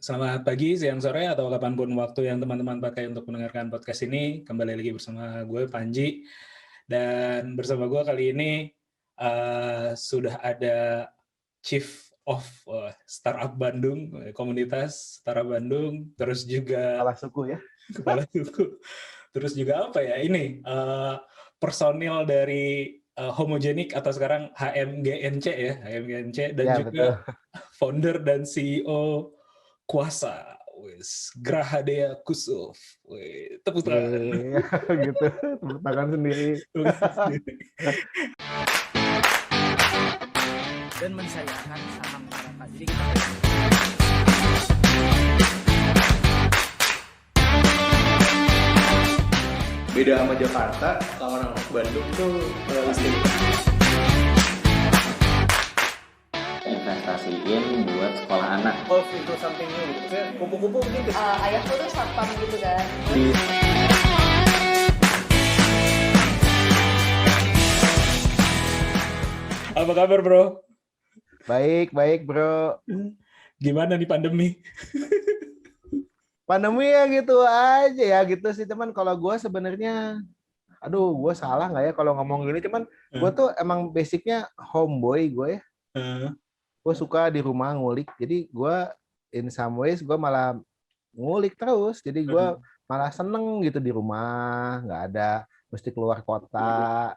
Selamat pagi, siang, sore, atau kapanpun waktu yang teman-teman pakai untuk mendengarkan podcast ini. Kembali lagi bersama gue, Panji. Dan bersama gue kali ini sudah ada Chief of Startup Bandung, komunitas Startup Bandung, terus juga Kepala suku ya. kepala suku. Terus juga apa ya, ini personil dari Homogenik atau sekarang HMGNC ya, HMGNC, dan Ya, juga betul. founder dan CEO Kuasa, Grahadea Kusuf. Tepuk tangan. Gitu, tepuk tangan sendiri. Dan mensayangkan sama masyarakat. Jadi kita beda sama Jakarta, kalau orang Bandung tuh pasti investasiin buat sekolah anak. evolve into something new gitu. Maksudnya kupu-kupu gitu. Ayahku tuh satpam gitu kan. Apa kabar, bro? Baik, bro. Gimana nih pandemi? Pandemi ya gitu aja ya gitu sih teman. Kalau gue sebenarnya, aduh gue salah nggak ya kalau ngomong gini. Cuman gue tuh emang basicnya homeboy gue ya. Gue suka di rumah ngulik. Jadi gue in some ways gue malah ngulik terus. Jadi gue malah seneng gitu di rumah. Nggak ada mesti keluar kota.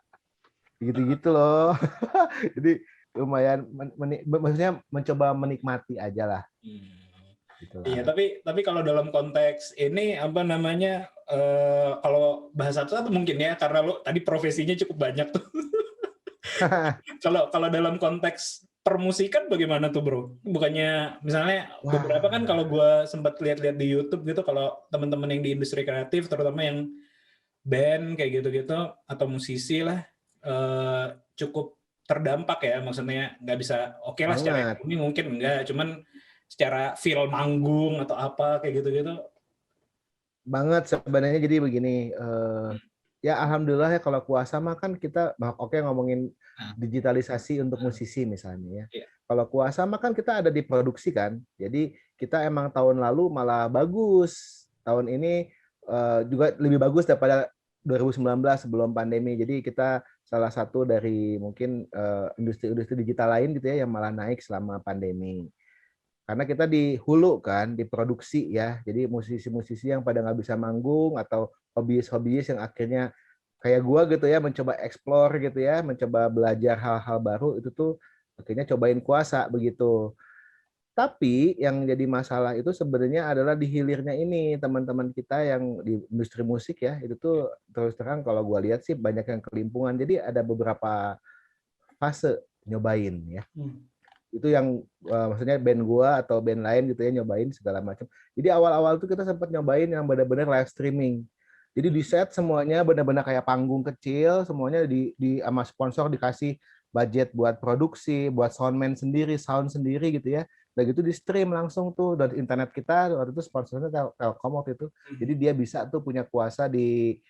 Gitu-gitu loh. Jadi lumayan maksudnya mencoba menikmati aja lah. Gitu lah. Iya, tapi kalau dalam konteks ini apa namanya, kalau bahasa satu mungkin ya, karena lo tadi profesinya cukup banyak tuh. Kalau dalam konteks permusikan bagaimana tuh, bro? Bukannya misalnya beberapa kan kalau gue sempat lihat-lihat di YouTube gitu, kalau teman-teman yang di industri kreatif, terutama yang band kayak gitu-gitu atau musisi lah, cukup terdampak ya, maksudnya nggak bisa oke lah secara ekonomi mungkin enggak, cuman secara feel manggung atau apa kayak gitu-gitu. Banget sebenarnya. Jadi begini, ya alhamdulillah ya kalau Kuasa mah kan kita oke ngomongin digitalisasi untuk musisi misalnya ya. Kalau Kuasa mah kan kita ada di produksi kan. Jadi kita emang tahun lalu malah bagus. Tahun ini juga lebih bagus daripada 2019 sebelum pandemi. Jadi kita salah satu dari mungkin industri-industri digital lain gitu ya yang malah naik selama pandemi. Karena kita di hulu kan, di produksi ya. Jadi musisi-musisi yang pada nggak bisa manggung atau hobiis-hobiis yang akhirnya kayak gua gitu ya, mencoba explore gitu ya, mencoba belajar hal-hal baru, itu tuh akhirnya cobain Kuasa begitu. Tapi yang jadi masalah itu sebenarnya adalah di hilirnya ini, teman-teman kita yang di industri musik ya, itu tuh terus terang kalau gua lihat sih banyak yang kelimpungan. Jadi ada beberapa fase nyobain ya. Itu yang maksudnya band gua atau band lain gitu ya nyobain segala macam. Jadi awal-awal tuh kita sempat nyobain yang benar-benar live streaming. Jadi di set semuanya benar-benar kayak panggung kecil, semuanya di sama sponsor dikasih budget buat produksi, buat soundman sendiri, sound sendiri gitu ya. Dan gitu di stream langsung tuh dari internet kita, waktu itu sponsornya Telkom waktu itu. Jadi dia bisa tuh punya kuasa di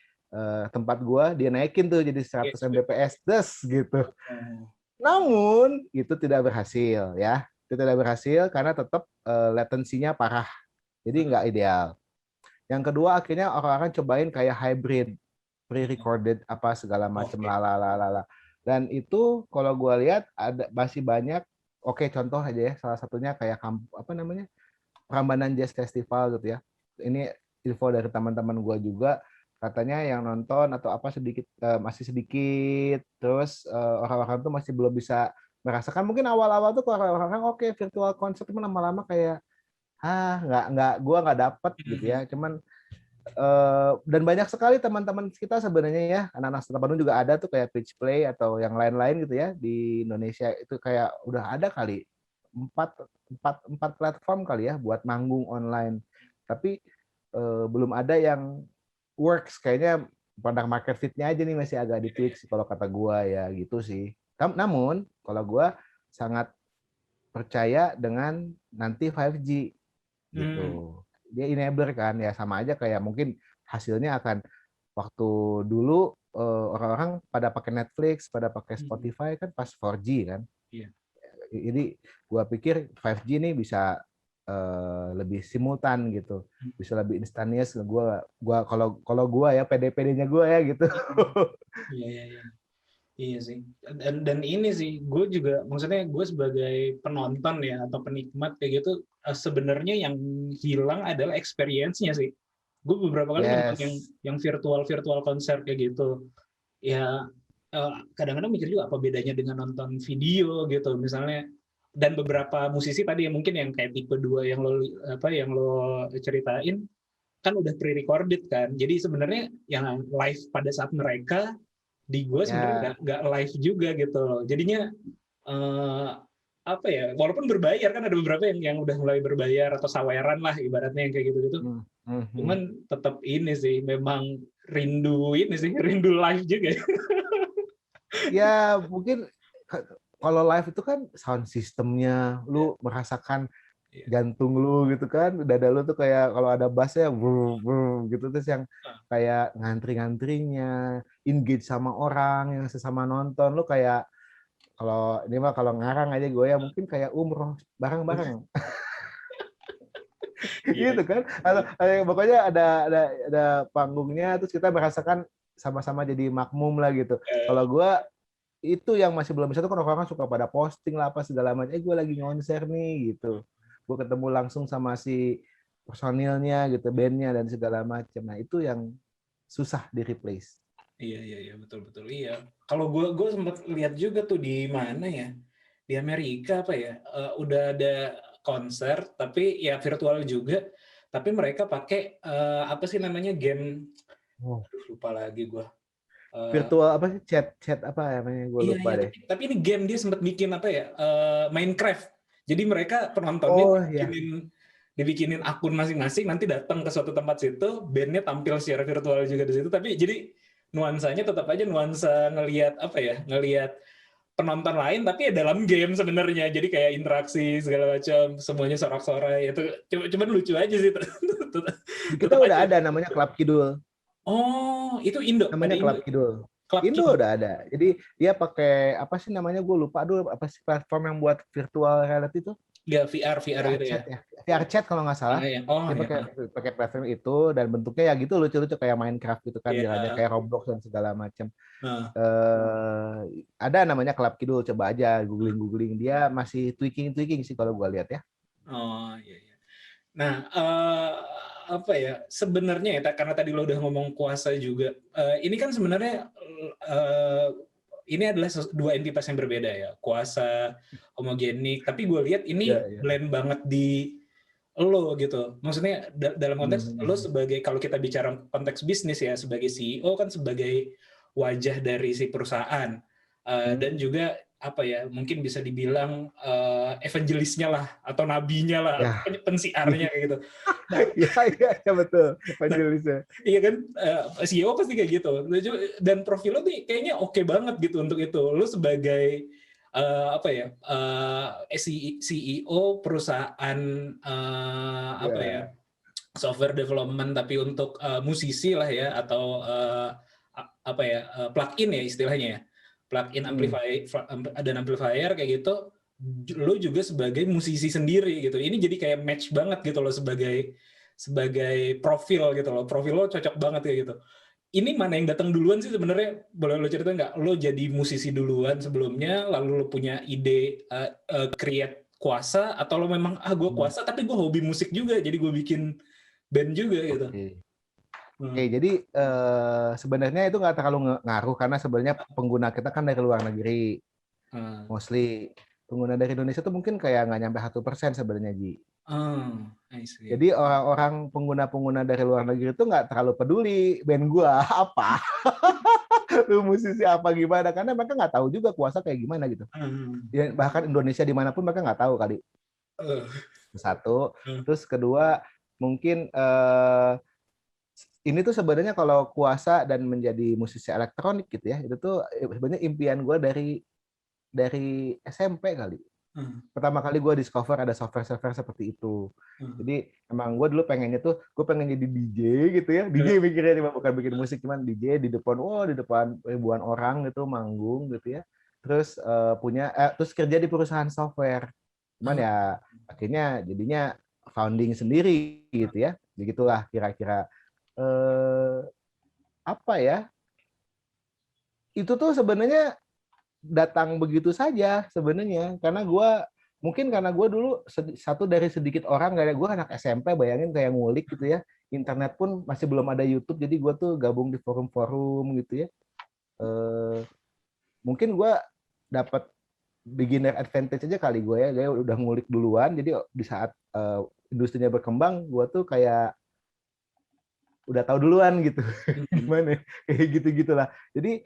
tempat gua, dia naikin tuh jadi 100 Mbps des gitu. Namun itu tidak berhasil ya. Itu tidak berhasil karena tetap latensinya parah. Jadi nggak ideal. Yang kedua akhirnya orang-orang cobain kayak hybrid, pre-recorded apa segala macam lala. Dan itu kalau gue lihat ada masih banyak. Oke, contoh aja ya, salah satunya kayak apa namanya, Prambanan Jazz Festival gitu ya. Ini info dari teman-teman gue juga, katanya yang nonton atau apa sedikit masih sedikit, terus orang-orang tuh masih belum bisa merasakan. Mungkin awal-awal tuh kalau orang-orang oke, virtual concert itu lama-lama kayak gue nggak dapet gitu ya. Cuman dan banyak sekali teman-teman kita sebenarnya ya, anak-anak startup Bandung juga ada tuh kayak Pitch Play atau yang lain-lain gitu ya di Indonesia. Itu kayak udah ada kali empat platform kali ya buat manggung online, tapi belum ada yang works. Kayaknya product market fit-nya aja nih masih agak ditweak sih kalau kata gua ya gitu sih. Namun kalau gua sangat percaya dengan nanti 5G gitu. Dia enabler kan ya, sama aja kayak mungkin hasilnya akan waktu dulu orang-orang pada pakai Netflix, pada pakai Spotify kan pas 4G kan. Jadi gua pikir 5G nih bisa lebih simultan gitu, bisa lebih instantaneous. Gua kalau gua ya PD-nya gua ya gitu. Iya. Iya sih. Dan ini sih, gue juga, maksudnya gue sebagai penonton ya atau penikmat kayak gitu, sebenarnya yang hilang adalah experience-nya sih. Gue beberapa kali nonton Yes. yang virtual konser kayak gitu. Ya kadang-kadang mikir juga apa bedanya dengan nonton video gitu, misalnya. Dan beberapa musisi tadi yang mungkin yang kayak tipe 2 yang lo ceritain kan udah pre-recorded kan. Jadi sebenarnya yang live pada saat mereka di gue sebenarnya nggak live juga gitu loh. Jadinya apa ya, walaupun berbayar kan, ada beberapa yang udah mulai berbayar atau saweran lah ibaratnya yang kayak gitu-gitu. Cuman tetap ini sih, memang rindu live juga. Ya mungkin kalau live itu kan sound systemnya, lu merasakan jantung lu gitu kan, dada lu tuh kayak kalau ada bassnya gitu, terus yang kayak ngantri-ngantrinya, engage sama orang yang sesama nonton, lu kayak kalau ini mah kalau ngarang aja gue ya mungkin kayak umroh bareng-bareng. Gitu kan, atau pokoknya ada panggungnya, terus kita merasakan sama-sama jadi makmum lah gitu. Kalau gue itu yang masih belum bisa tuh kan orang-orang suka pada posting lah apa segala macam, gue lagi konser nih gitu, gue ketemu langsung sama si personilnya gitu, bandnya dan segala macam. Nah itu yang susah di replace. Iya betul iya. Kalau gue sempat lihat juga tuh di mana ya, di Amerika apa ya, udah ada konser tapi ya virtual juga, tapi mereka pakai apa sih namanya, game, aduh lupa lagi gue. Virtual apa sih, chat apa namanya, gue lupa deh. Tapi ini game dia sempat bikin apa ya, Minecraft. Jadi mereka penontonnya dibikinin akun masing-masing, nanti datang ke suatu tempat situ, bandnya tampil secara virtual juga di situ. Tapi jadi nuansanya tetap aja nuansa ngelihat penonton lain, tapi ya dalam game sebenarnya. Jadi kayak interaksi segala macam, semuanya sorak-sorai. Itu cuman lucu aja sih. Kita udah ada namanya Club Kidul. Oh, itu Indo. Namanya Club Kidul. Indo udah ada. Jadi dia pakai apa sih namanya, gue lupa, apa sih platform yang buat virtual reality itu? Ya VR gitu ya. VR chat kalau nggak salah. Dia pakai platform itu dan bentuknya ya gitu lucu-lucu kayak Minecraft gitu kan, jalannya kayak Roblox dan segala macam. Ada namanya Club Kidul, coba aja googling, dia masih tweaking sih kalau gue lihat ya. Oh iya. Nah, apa ya, sebenarnya ya, karena tadi lo udah ngomong kuasa juga, ini kan sebenarnya ini adalah dua entitas yang berbeda ya, kuasa, homogenik, tapi gue lihat ini blend banget di lo gitu. Maksudnya dalam konteks lo sebagai, kalau kita bicara konteks bisnis ya, sebagai CEO kan sebagai wajah dari si perusahaan, dan juga apa ya, mungkin bisa dibilang evangelisnya lah atau nabinya lah, pensiarnya kayak gitu. Nah, iya betul, evangelisnya. Iya kan, CEO pasti kayak gitu. Dan profil lo nih kayaknya oke banget gitu untuk itu. Lo sebagai CEO perusahaan software development, tapi untuk musisi lah ya, atau plug-in ya istilahnya ya, plug-in amplifier kayak gitu. Lo juga sebagai musisi sendiri gitu. Ini jadi kayak match banget gitu lo sebagai profil gitu lo. Profil lo cocok banget kayak gitu. Ini mana yang datang duluan sih sebenarnya? Boleh lo cerita nggak? Lo jadi musisi duluan sebelumnya, lalu lo punya ide create kuasa, atau lo memang gue kuasa tapi gue hobi musik juga, jadi gue bikin band juga gitu. Oke, jadi sebenarnya itu nggak terlalu ngaruh karena sebenarnya pengguna kita kan dari luar negeri, mostly. Pengguna dari Indonesia tuh mungkin kayak nggak nyampe 1% sebenarnya, Ji. Jadi orang-orang pengguna dari luar negeri itu nggak terlalu peduli band gua apa, lu musisi apa gimana, karena mereka nggak tahu juga kuasa kayak gimana gitu. Ya, bahkan Indonesia dimanapun mereka nggak tahu kali. Satu, terus kedua mungkin ini tuh sebenarnya kalau kuasa dan menjadi musisi elektronik gitu ya, itu tuh sebenarnya impian gue dari SMP kali. Pertama kali gue discover ada software seperti itu. Jadi emang gue dulu pengennya tuh, gue pengen jadi DJ gitu ya. DJ mikirnya cuma bukan bikin musik, cuman DJ di depan ribuan orang gitu, manggung gitu ya. Terus terus kerja di perusahaan software. Cuman ya akhirnya jadinya founding sendiri gitu ya. Begitulah kira-kira apa ya? Itu tuh sebenarnya datang begitu saja sebenarnya karena gue dulu satu dari sedikit orang, kayak gue anak SMP, bayangin kayak ngulik gitu ya, internet pun masih belum ada YouTube, jadi gue tuh gabung di forum-forum gitu ya. Mungkin gue dapat beginner advantage aja kali gue ya, gue udah ngulik duluan, jadi di saat industrinya berkembang gue tuh kayak udah tahu duluan gitu. Gimana kayak gitu-gitulah. Jadi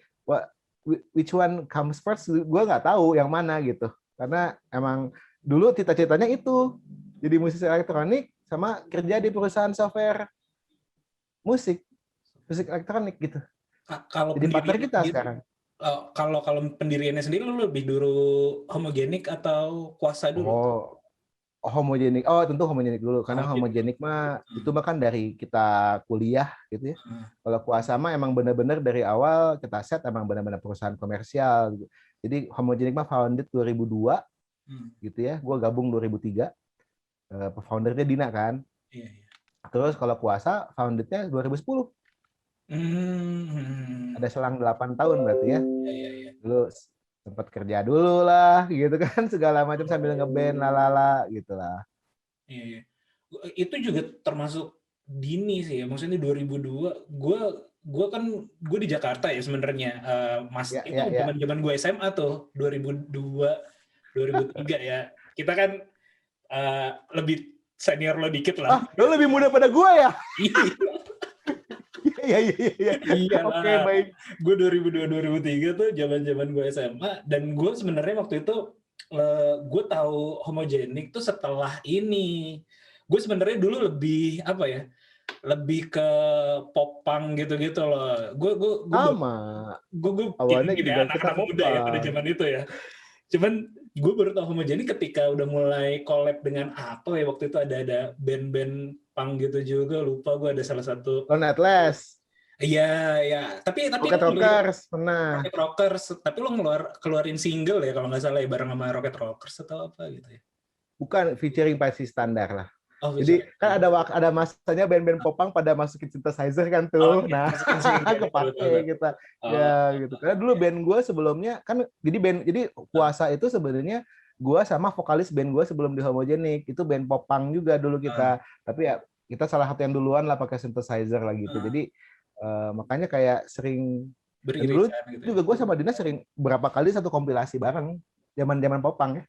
which one comes first gue nggak tahu yang mana gitu, karena emang dulu cita-citanya itu jadi musisi elektronik sama kerja di perusahaan software musik elektronik gitu. Kalau jadi partner kita gitu, sekarang. Kalau pendiriannya sendiri lu lebih dulu homogenik atau Kuasa dulu? Homogenik. Tentu homogenik dulu, karena homogenik mah itu mah kan dari kita kuliah gitu ya. Kalau Kuasa mah emang benar-benar dari awal kita set emang benar-benar perusahaan komersial gitu. Jadi homogenik mah founded 2002 gitu ya. Gue gabung 2003. Foundernya Dina kan. Iya. Terus kalau Kuasa foundednya 2010. Ada selang 8 tahun berarti ya. Iya. Dulu sempat kerja dulu lah gitu kan, segala macam sambil ngeband lalala gitulah. Iya. Itu juga termasuk dini sih ya, maksudnya 2002 gue di Jakarta ya sebenarnya, Mas. Itu zaman gue SMA tuh 2002 2003 ya. Kita kan lebih senior lo dikit lah. Lo lebih muda pada gue ya? Iya. Oke, baik. Gue 2002-2003 tuh zaman gue SMA, dan gue sebenarnya waktu itu gue tahu homogenik tuh setelah ini. Gue sebenarnya dulu lebih apa ya? Lebih ke pop punk gitu-gitu loh. Gue awalnya gini juga anak-anak muda ya pada zaman itu ya. Cuman gue baru tahu homogenik ketika udah mulai collab dengan apa ya, waktu itu ada band-band punk gitu juga, lupa gue, ada salah satu Lone Atlas. Iya. Tapi Rocket Rockers pernah. Rocket Rockers, tapi lo keluarin single ya kalau nggak salah ya, bareng sama Rocket Rockers atau apa gitu ya? Bukan, featuring pasti standar lah. Jadi kan ada masanya band-band popang pada masukin synthesizer kan tuh. Nah, kepake kita. Ya gitu. Karena dulu band gue sebelumnya kan jadi Kuasa itu sebenarnya gue sama vokalis band gue sebelum di Homogenik itu band popang juga dulu kita. Tapi ya kita salah satu yang duluan lah pakai synthesizer lah gitu. Jadi makanya kayak sering dulu gitu. Juga gue sama Dina sering berapa kali satu kompilasi bareng zaman popang ya.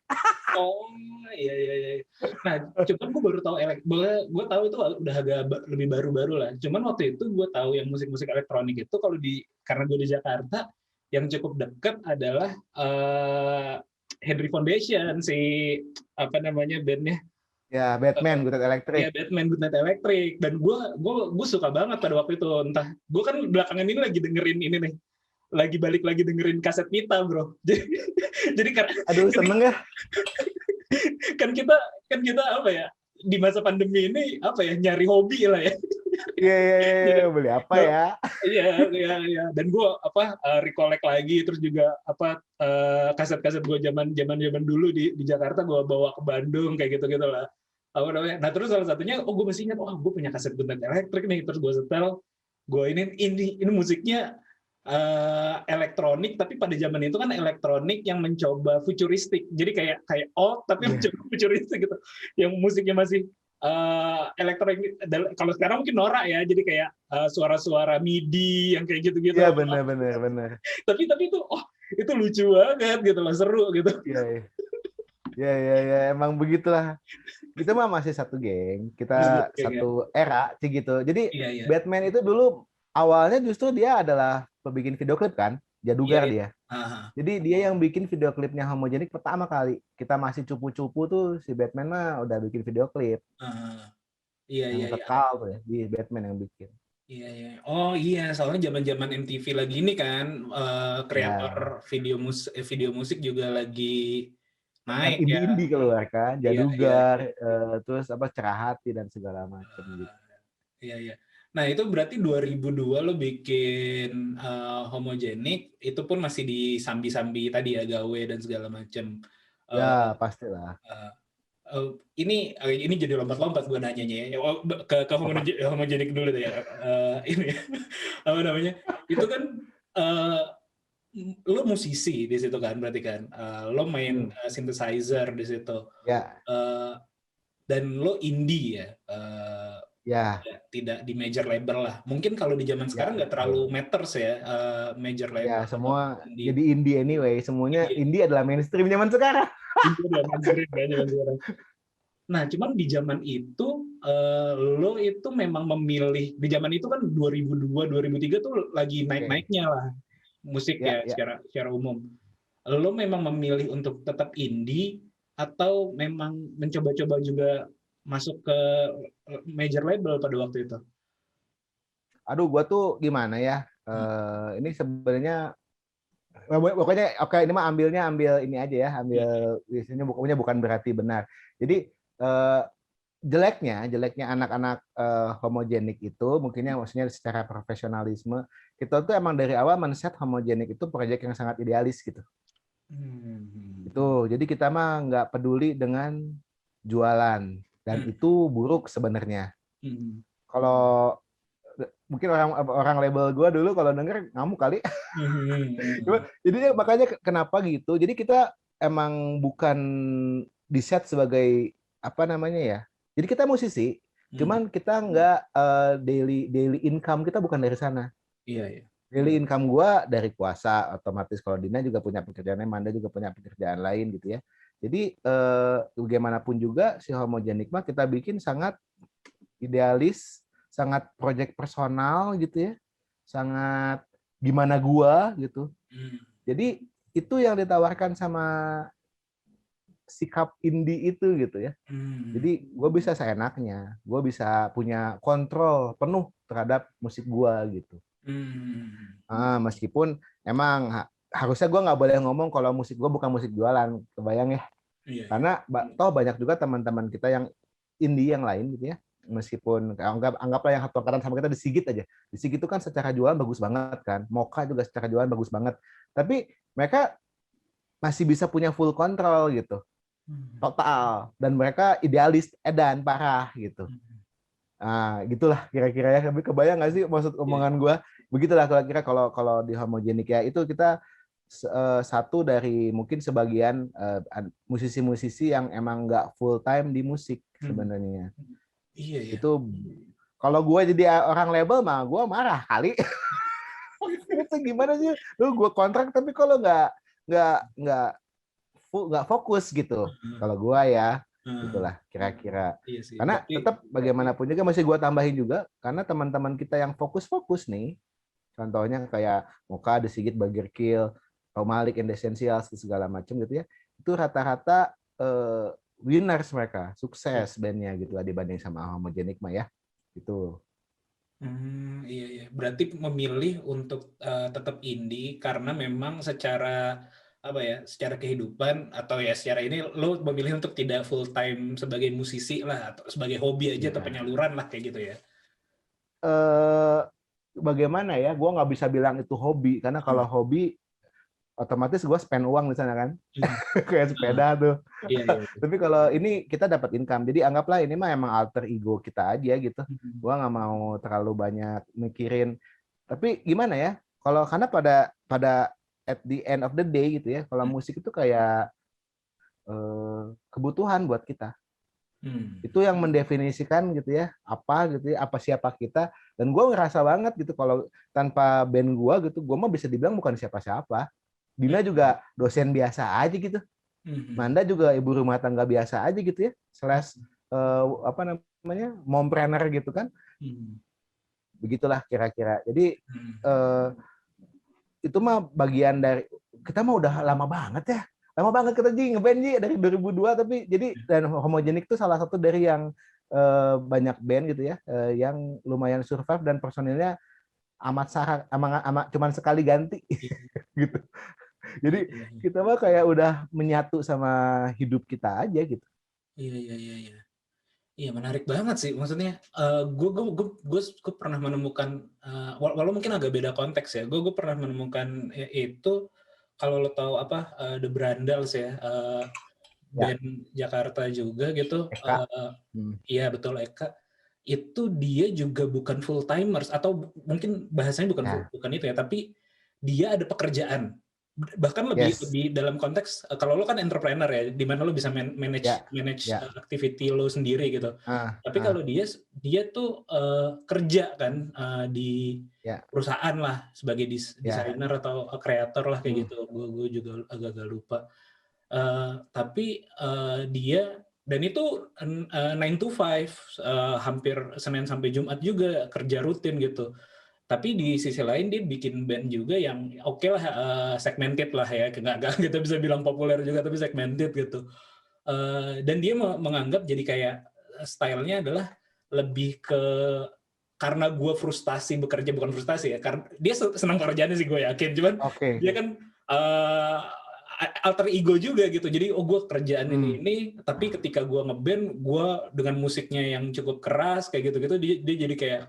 Iya. Nah, cuman gue baru tahu gue tahu itu udah agak lebih baru-baru lah. Cuman waktu itu gue tahu yang musik-musik elektronik itu karena gue di Jakarta, yang cukup dekat adalah Henry Foundation, si apa namanya bandnya? Ya, Batman Good Night Electric. Ya, Batman Good Night Electric. Dan gue suka banget pada waktu itu. Entah, gue kan belakangan ini lagi dengerin ini nih. Balik lagi dengerin kaset Mita, bro. Jadi karena seneng ya. kan kita apa ya, di masa pandemi ini apa ya, nyari hobi lah ya. Iya, beli apa ya? Iya. Dan gue recollect lagi, terus juga kaset-kaset gue zaman dulu di Jakarta gue bawa ke Bandung kayak gitu lah. Nah terus salah satunya gue masih ingat, gue punya kaset Good Night Electric nih, terus gue setel, gue ini musiknya elektronik, tapi pada zaman itu kan elektronik yang mencoba futuristik, jadi kayak old tapi mencoba futuristik gitu, yang musiknya masih elektronik. Kalau sekarang mungkin norak ya, jadi kayak suara-suara MIDI yang kayak gitu-gitu. Iya, benar. Tapi itu lucu banget gitu loh, seru gitu. Iya, emang begitulah. Kita mah masih satu geng, kita satu era sih gitu. Jadi Batman itu dulu awalnya justru dia adalah pembikin video klip kan, jadugar dia. Jadi dia yang bikin video klipnya Homogenik pertama kali. Kita masih cupu-cupu tuh, si Batman mah udah bikin video klip. Yang kekal tuh ya, di Batman yang bikin. Iya. Oh iya, soalnya zaman-zaman MTV lagi ini kan, kreator video musik juga lagi naik ya. Indie keluar kan, jadugar, terus Cerah Hati dan segala macam gitu. Iya. Nah, itu berarti 2002 lo bikin Homogenik, itu pun masih di sambi-sambi tadi ya, gawe dan segala macam. Ya, pastilah. ini jadi lompat-lompat gue nanyanya ya. Ke homogenik dulu deh ya. Ini apa namanya? Itu kan lo musisi di situ kan berarti kan. Lo main synthesizer di situ. Ya. Dan lo indie ya. Ya. Tidak di major label lah. Mungkin kalau di zaman sekarang nggak terlalu matters ya major label. Ya, semua indie. Jadi indie anyway. Semuanya indie adalah mainstream zaman sekarang. Indie adalah mainstream zaman sekarang. Nah, cuman di zaman itu lo itu memang memilih, di zaman itu kan 2002 2003 tuh lagi naik-naiknya lah musik ya. Secara umum. Lo memang memilih untuk tetap indie atau memang mencoba-coba juga masuk ke major label pada waktu itu? Aduh, gua tuh gimana ya? Ini sebenarnya pokoknya oke, ini mah ambil ini aja ya, ambil biasanya bukan berarti benar. Jadi jeleknya anak-anak homogenik itu mungkinnya maksudnya secara profesionalisme kita tuh emang dari awal men-set homogenik itu proyek yang sangat idealis gitu. Itu jadi kita mah nggak peduli dengan jualan dan itu buruk sebenarnya. Kalau mungkin orang label gue dulu kalau denger ngamuk kali. Jadi makanya kenapa gitu? Jadi kita emang bukan di set sebagai apa namanya ya? Jadi kita musisi, cuman kita nggak daily income kita bukan dari sana. Iya. Daily income gue dari kuasa, otomatis kalau Dina juga punya pekerjaannya, Manda juga punya pekerjaan lain gitu ya. Jadi bagaimanapun juga si homogenik mah kita bikin sangat idealis, sangat project personal gitu ya, sangat gimana gua gitu. Jadi itu yang ditawarkan sama sikap indie itu gitu ya. Jadi gue bisa seenaknya, gue bisa punya kontrol penuh terhadap musik gue gitu. Meskipun emang harusnya gue nggak boleh ngomong kalau musik gue bukan musik jualan, kebayang ya? Iya. Karena toh banyak juga teman-teman kita yang indie yang lain gitu ya. Meskipun anggaplah yang satu angkatan sama kita di Sigit aja. Di Sigit itu kan secara jualan bagus banget kan. Moka juga secara jualan bagus banget. Tapi mereka masih bisa punya full control gitu. Total. Dan mereka idealis edan parah gitu. Nah, gitulah kira-kira ya. Tapi kebayang nggak sih maksud omongan gue? Begitulah kira-kira kalau di homogenik ya. Itu kita satu dari mungkin sebagian musisi-musisi yang emang nggak full time di musik sebenarnya. Iya. Itu kalau gue jadi orang label mah gue marah kali. Itu gimana sih? Lu gue kontrak tapi kalau nggak fokus gitu. Kalau gue ya, gitulah kira-kira. Iya sih, karena tetap bagaimanapun juga masih gue tambahin juga karena teman-teman kita yang fokus nih, contohnya kayak Moka, The Sigit, Bagir Kill, Malik, and Essentials segala macam gitu ya, itu rata-rata winners mereka, sukses bandnya gitu lah dibanding sama homogenik mah ya, gitu. Iya. Berarti memilih untuk tetap indie karena memang secara secara kehidupan atau ya secara ini lo memilih untuk tidak full time sebagai musisi lah atau sebagai hobi aja atau penyaluran lah kayak gitu ya. Bagaimana ya? Gue nggak bisa bilang itu hobi karena kalau hobi otomatis gue spend uang di sana kan, kayak sepeda tuh. Iya. Tapi kalau ini kita dapat income, jadi anggaplah ini mah emang alter ego kita aja gitu. Gue nggak mau terlalu banyak mikirin. Tapi gimana ya? Kalau karena pada at the end of the day gitu ya, kalau musik itu kayak kebutuhan buat kita. Itu yang mendefinisikan gitu ya, apa siapa kita. Dan gue ngerasa banget gitu kalau tanpa band gue gitu, gue mah bisa dibilang bukan siapa-siapa. Dina juga dosen biasa aja gitu. Manda juga ibu rumah tangga biasa aja gitu ya. Mompreneur gitu kan. Begitulah kira-kira. Jadi itu mah bagian dari kita mah udah lama banget ya. Lama banget kita ngeband dari 2002 tapi jadi dan homogenik itu salah satu dari yang banyak band gitu ya yang lumayan survive dan personilnya amat cuman sekali ganti gitu. Jadi kita mah kayak udah menyatu sama hidup kita aja gitu. Iya. Iya, menarik banget sih. Maksudnya gue pernah menemukan walau mungkin agak beda konteks ya. Gue pernah menemukan itu kalau lo tahu The Brandals ya. band Jakarta juga gitu. Eka. Iya betul, Eka. Itu dia juga bukan full timers, atau mungkin bahasanya bukan itu ya, tapi dia ada pekerjaan. Bahkan lebih dalam konteks kalau lo kan entrepreneur ya, di mana lo bisa manage activity lo sendiri gitu. Tapi kalau dia tuh kerja kan di perusahaan lah sebagai desainer atau kreator lah kayak gitu. Gue juga agak lupa. Tapi dia, dan itu 9 to 5, hampir Senin sampai Jumat juga kerja rutin gitu. Tapi di sisi lain dia bikin band juga yang oke lah, segmented lah ya, nggak kita bisa bilang populer juga, tapi segmented gitu. Dan dia menganggap jadi kayak stylenya adalah lebih ke, karena gue frustasi bekerja, bukan frustasi ya, karena dia senang pekerjaannya sih gue yakin, cuman dia kan alter ego juga gitu. Jadi gue kerjaan ini, tapi ketika gue ngeband, gue dengan musiknya yang cukup keras kayak gitu-gitu, dia jadi kayak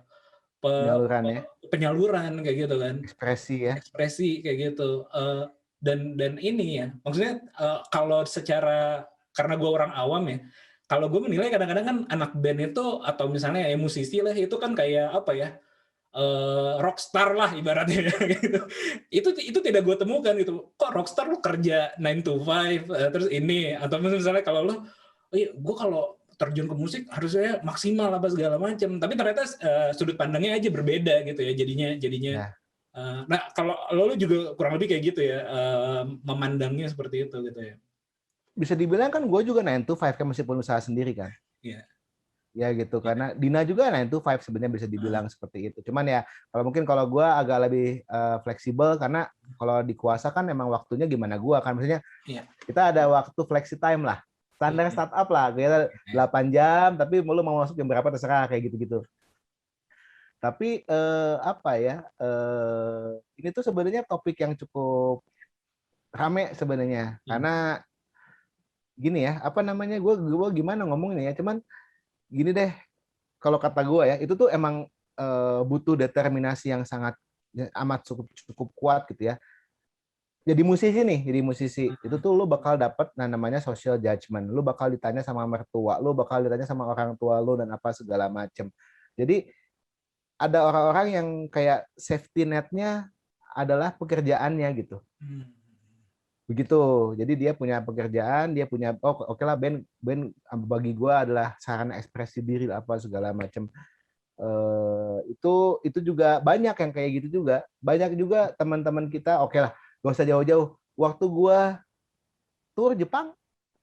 penyaluran kayak gitu kan, ekspresi kayak gitu. Dan ini ya, maksudnya kalau secara, karena gue orang awam ya, kalau gue menilai kadang-kadang kan anak band itu, atau misalnya ya musisi lah, itu kan kayak apa ya, rockstar lah ibaratnya gitu. Itu tidak gue temukan gitu. Kok rockstar lu kerja 9 to 5 terus ini, atau misalnya kalau lu, gue kalau terjun ke musik harusnya maksimal apa segala macam, tapi ternyata sudut pandangnya aja berbeda gitu ya, jadinya nah kalau lo juga kurang lebih kayak gitu ya, memandangnya seperti itu gitu ya. Bisa dibilang kan gue juga 9 to 5 kan, meskipun usaha sendiri kan. Ya gitu, karena Dina juga 9 to 5 sebenarnya bisa dibilang seperti itu. Cuman ya mungkin kalau gue agak lebih fleksibel, karena kalau di Kuasa kan emang waktunya gimana gue kan, maksudnya kita ada waktu flexi time lah, standar startup lah, kita 8 jam, tapi lu mau masuk jam berapa terserah kayak gitu-gitu. Tapi ini tuh sebenarnya topik yang cukup rame sebenarnya, karena gini ya, gue gimana ngomongnya ya, cuman gini deh, kalau kata gue ya, itu tuh emang butuh determinasi yang sangat amat cukup kuat gitu ya. Jadi musisi itu tuh lu bakal dapet namanya social judgment, lu bakal ditanya sama mertua, lu bakal ditanya sama orang tua lu dan apa segala macem. Jadi ada orang-orang yang kayak safety net-nya adalah pekerjaannya gitu. Begitu. Jadi dia punya pekerjaan, dia punya oke lah, band bagi gue adalah sarana ekspresi diri apa segala macam. Itu juga banyak yang kayak gitu juga. Banyak juga teman-teman kita, oke lah, gak usah jauh-jauh. Waktu gue tour Jepang,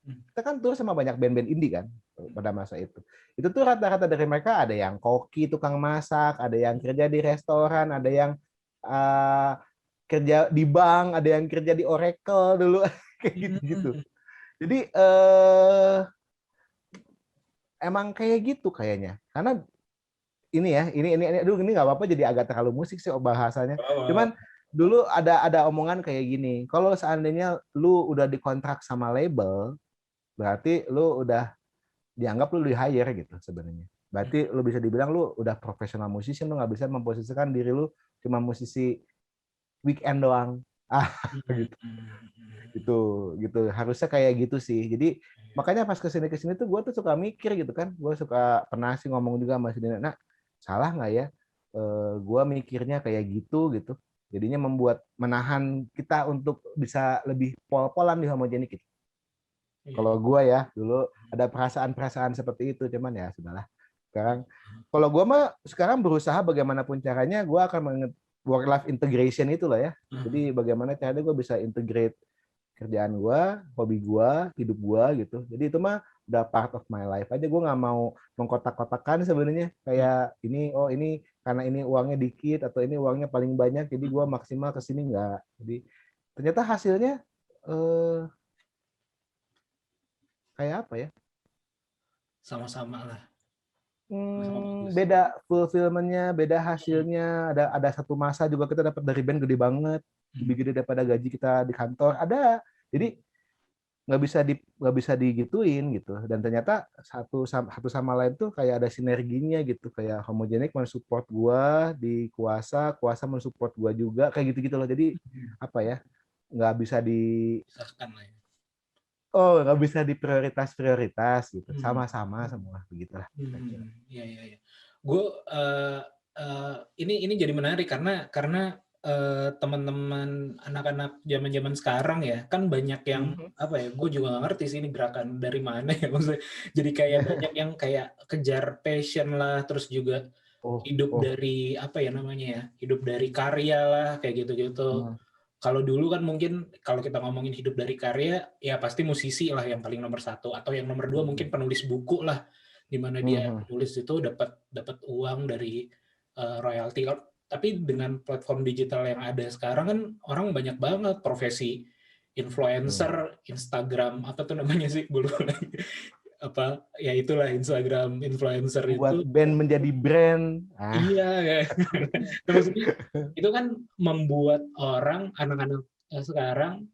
kita kan tour sama banyak band-band indie kan pada masa itu. Itu tuh rata-rata dari mereka ada yang koki, tukang masak, ada yang kerja di restoran, ada yang kerja di bank, ada yang kerja di Oracle dulu kayak gitu-gitu. Jadi emang kayak gitu kayaknya. Karena ini nggak apa-apa jadi agak terlalu musik sih bahasanya. Cuman dulu ada omongan kayak gini, kalau seandainya lu udah dikontrak sama label, berarti lu udah dianggap lu di-hire gitu sebenarnya. Berarti lu bisa dibilang lu udah profesional musisi, lu nggak bisa memposisikan diri lu cuma musisi weekend doang. Gitu. Harusnya kayak gitu sih. Jadi makanya pas kesini tuh gue tuh suka mikir gitu kan. Gue suka pernah sih ngomong juga sama si Dina, nah salah nggak ya? Gue mikirnya kayak gitu. Jadinya menahan kita untuk bisa lebih pol-polan di homogenik gitu. Kalau gue ya dulu ada perasaan-perasaan seperti itu, cuman ya sudahlah. Sekarang kalau gue mah sekarang berusaha bagaimanapun caranya gue akan work life integration itu lah ya. Jadi bagaimana caranya gue bisa integrate kerjaan gue, hobi gue, hidup gue gitu. Jadi itu mah udah part of my life aja. Gue nggak mau mengkotak-kotakan sebenarnya kayak ini karena ini uangnya dikit atau ini uangnya paling banyak jadi gue maksimal ke sini, nggak. Jadi ternyata hasilnya kayak apa ya? Sama-sama lah. Beda fulfillment-nya, beda hasilnya. Ada satu masa juga kita dapat dari band gede banget, lebih gede daripada gaji kita di kantor. Ada. Jadi nggak bisa digituin gitu. Dan ternyata satu sama lain tuh kayak ada sinerginya gitu. Kayak Homogenik mensupport gua di Kuasa mensupport gua juga kayak gitu-gitu loh. Jadi apa ya? Nggak bisa dipisahkan lah ya. nggak bisa diprioritas gitu, sama-sama semua begitulah. Iya. Gue ini jadi menarik karena teman-teman anak-anak zaman-zaman sekarang ya kan banyak yang apa ya, gue juga nggak ngerti sih ini gerakan dari mana ya maksudnya. Jadi kayak banyak yang kayak kejar passion lah, terus juga hidup dari apa ya namanya ya, hidup dari karya lah kayak gitu-gitu. Kalau dulu kan mungkin kalau kita ngomongin hidup dari karya ya pasti musisi lah yang paling nomor satu, atau yang nomor dua mungkin penulis buku lah, di mana dia nulis itu dapat uang dari royalti. Tapi dengan platform digital yang ada sekarang kan orang banyak banget profesi influencer, Instagram apa tuh namanya sih, gue lupa lagi. Apa ya itulah Instagram influencer buat itu band menjadi brand. Iya ya. Maksudnya itu kan membuat orang anak-anak sekarang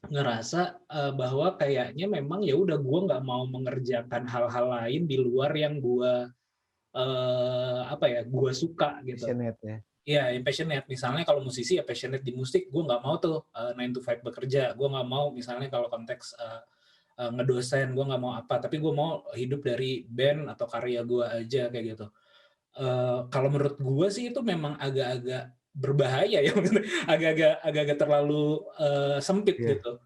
ngerasa bahwa kayaknya memang ya udah gue nggak mau mengerjakan hal-hal lain di luar yang gue apa ya gue suka gitu. Passionate ya. Iya, yang passionate. Misalnya kalau musisi ya passionate di musik, gue nggak mau tuh 9 to 5 bekerja. Gue nggak mau misalnya kalau konteks ngedosen, gue nggak mau apa. Tapi gue mau hidup dari band atau karya gue aja kayak gitu. Kalau menurut gue sih itu memang agak-agak berbahaya ya, agak-agak terlalu sempit gitu.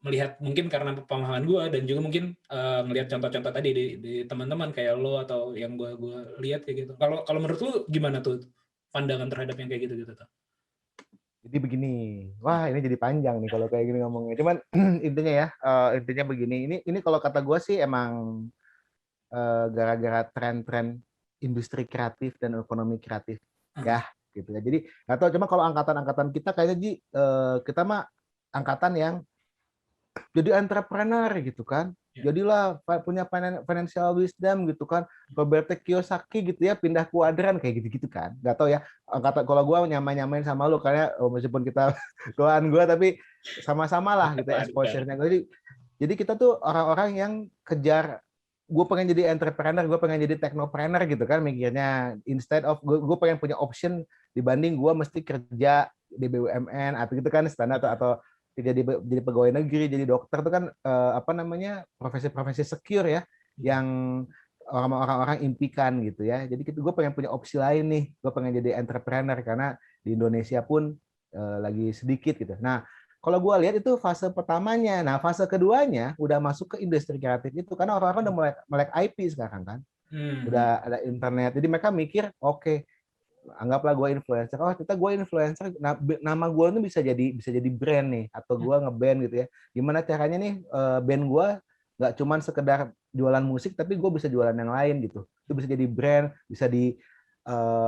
Melihat mungkin karena pemahaman gue dan juga mungkin melihat contoh-contoh tadi di teman-teman kayak lo atau yang gue lihat kayak gitu. Kalau menurut lo gimana tuh pandangan terhadap yang kayak gitu tuh? Jadi begini, wah ini jadi panjang nih kalau kayak gini ngomongnya. Cuman intinya ya, intinya begini. Ini kalau kata gue sih emang gara-gara tren-tren industri kreatif dan ekonomi kreatif ya gitu ya. Jadi nggak tahu, cuma kalau angkatan kita kayaknya kita mah angkatan yang jadi entrepreneur gitu kan. Jadilah punya financial wisdom gitu kan. Robert Kiyosaki gitu ya, pindah kuadran kayak gitu-gitu kan. Nggak tahu ya, angkatan kalau gue nyamain sama lu karena meskipun kita tuaan gue tapi sama-sama lah gitu exposure-nya. Jadi kita tuh orang-orang yang kejar, gue pengen jadi entrepreneur, gue pengen jadi technopreneur gitu kan mikirnya, instead of gue pengen punya option dibanding gue mesti kerja di BUMN atau gitu kan standar, atau jadi pegawai negeri, jadi dokter itu kan apa namanya, profesi-profesi secure ya yang orang-orang impikan gitu ya. Jadi gue pengen punya opsi lain nih, gue pengen jadi entrepreneur karena di Indonesia pun lagi sedikit gitu. Nah kalau gue lihat itu fase pertamanya. Nah fase keduanya udah masuk ke industri kreatif itu karena orang-orang udah melek IP sekarang kan, udah ada internet. Jadi mereka mikir oke, anggaplah gue influencer. Oh kita gue influencer, nama gue itu bisa jadi brand nih, atau gue ngeband gitu ya. Gimana caranya nih band gue nggak cuman sekedar jualan musik, tapi gue bisa jualan yang lain gitu. Itu bisa jadi brand, bisa di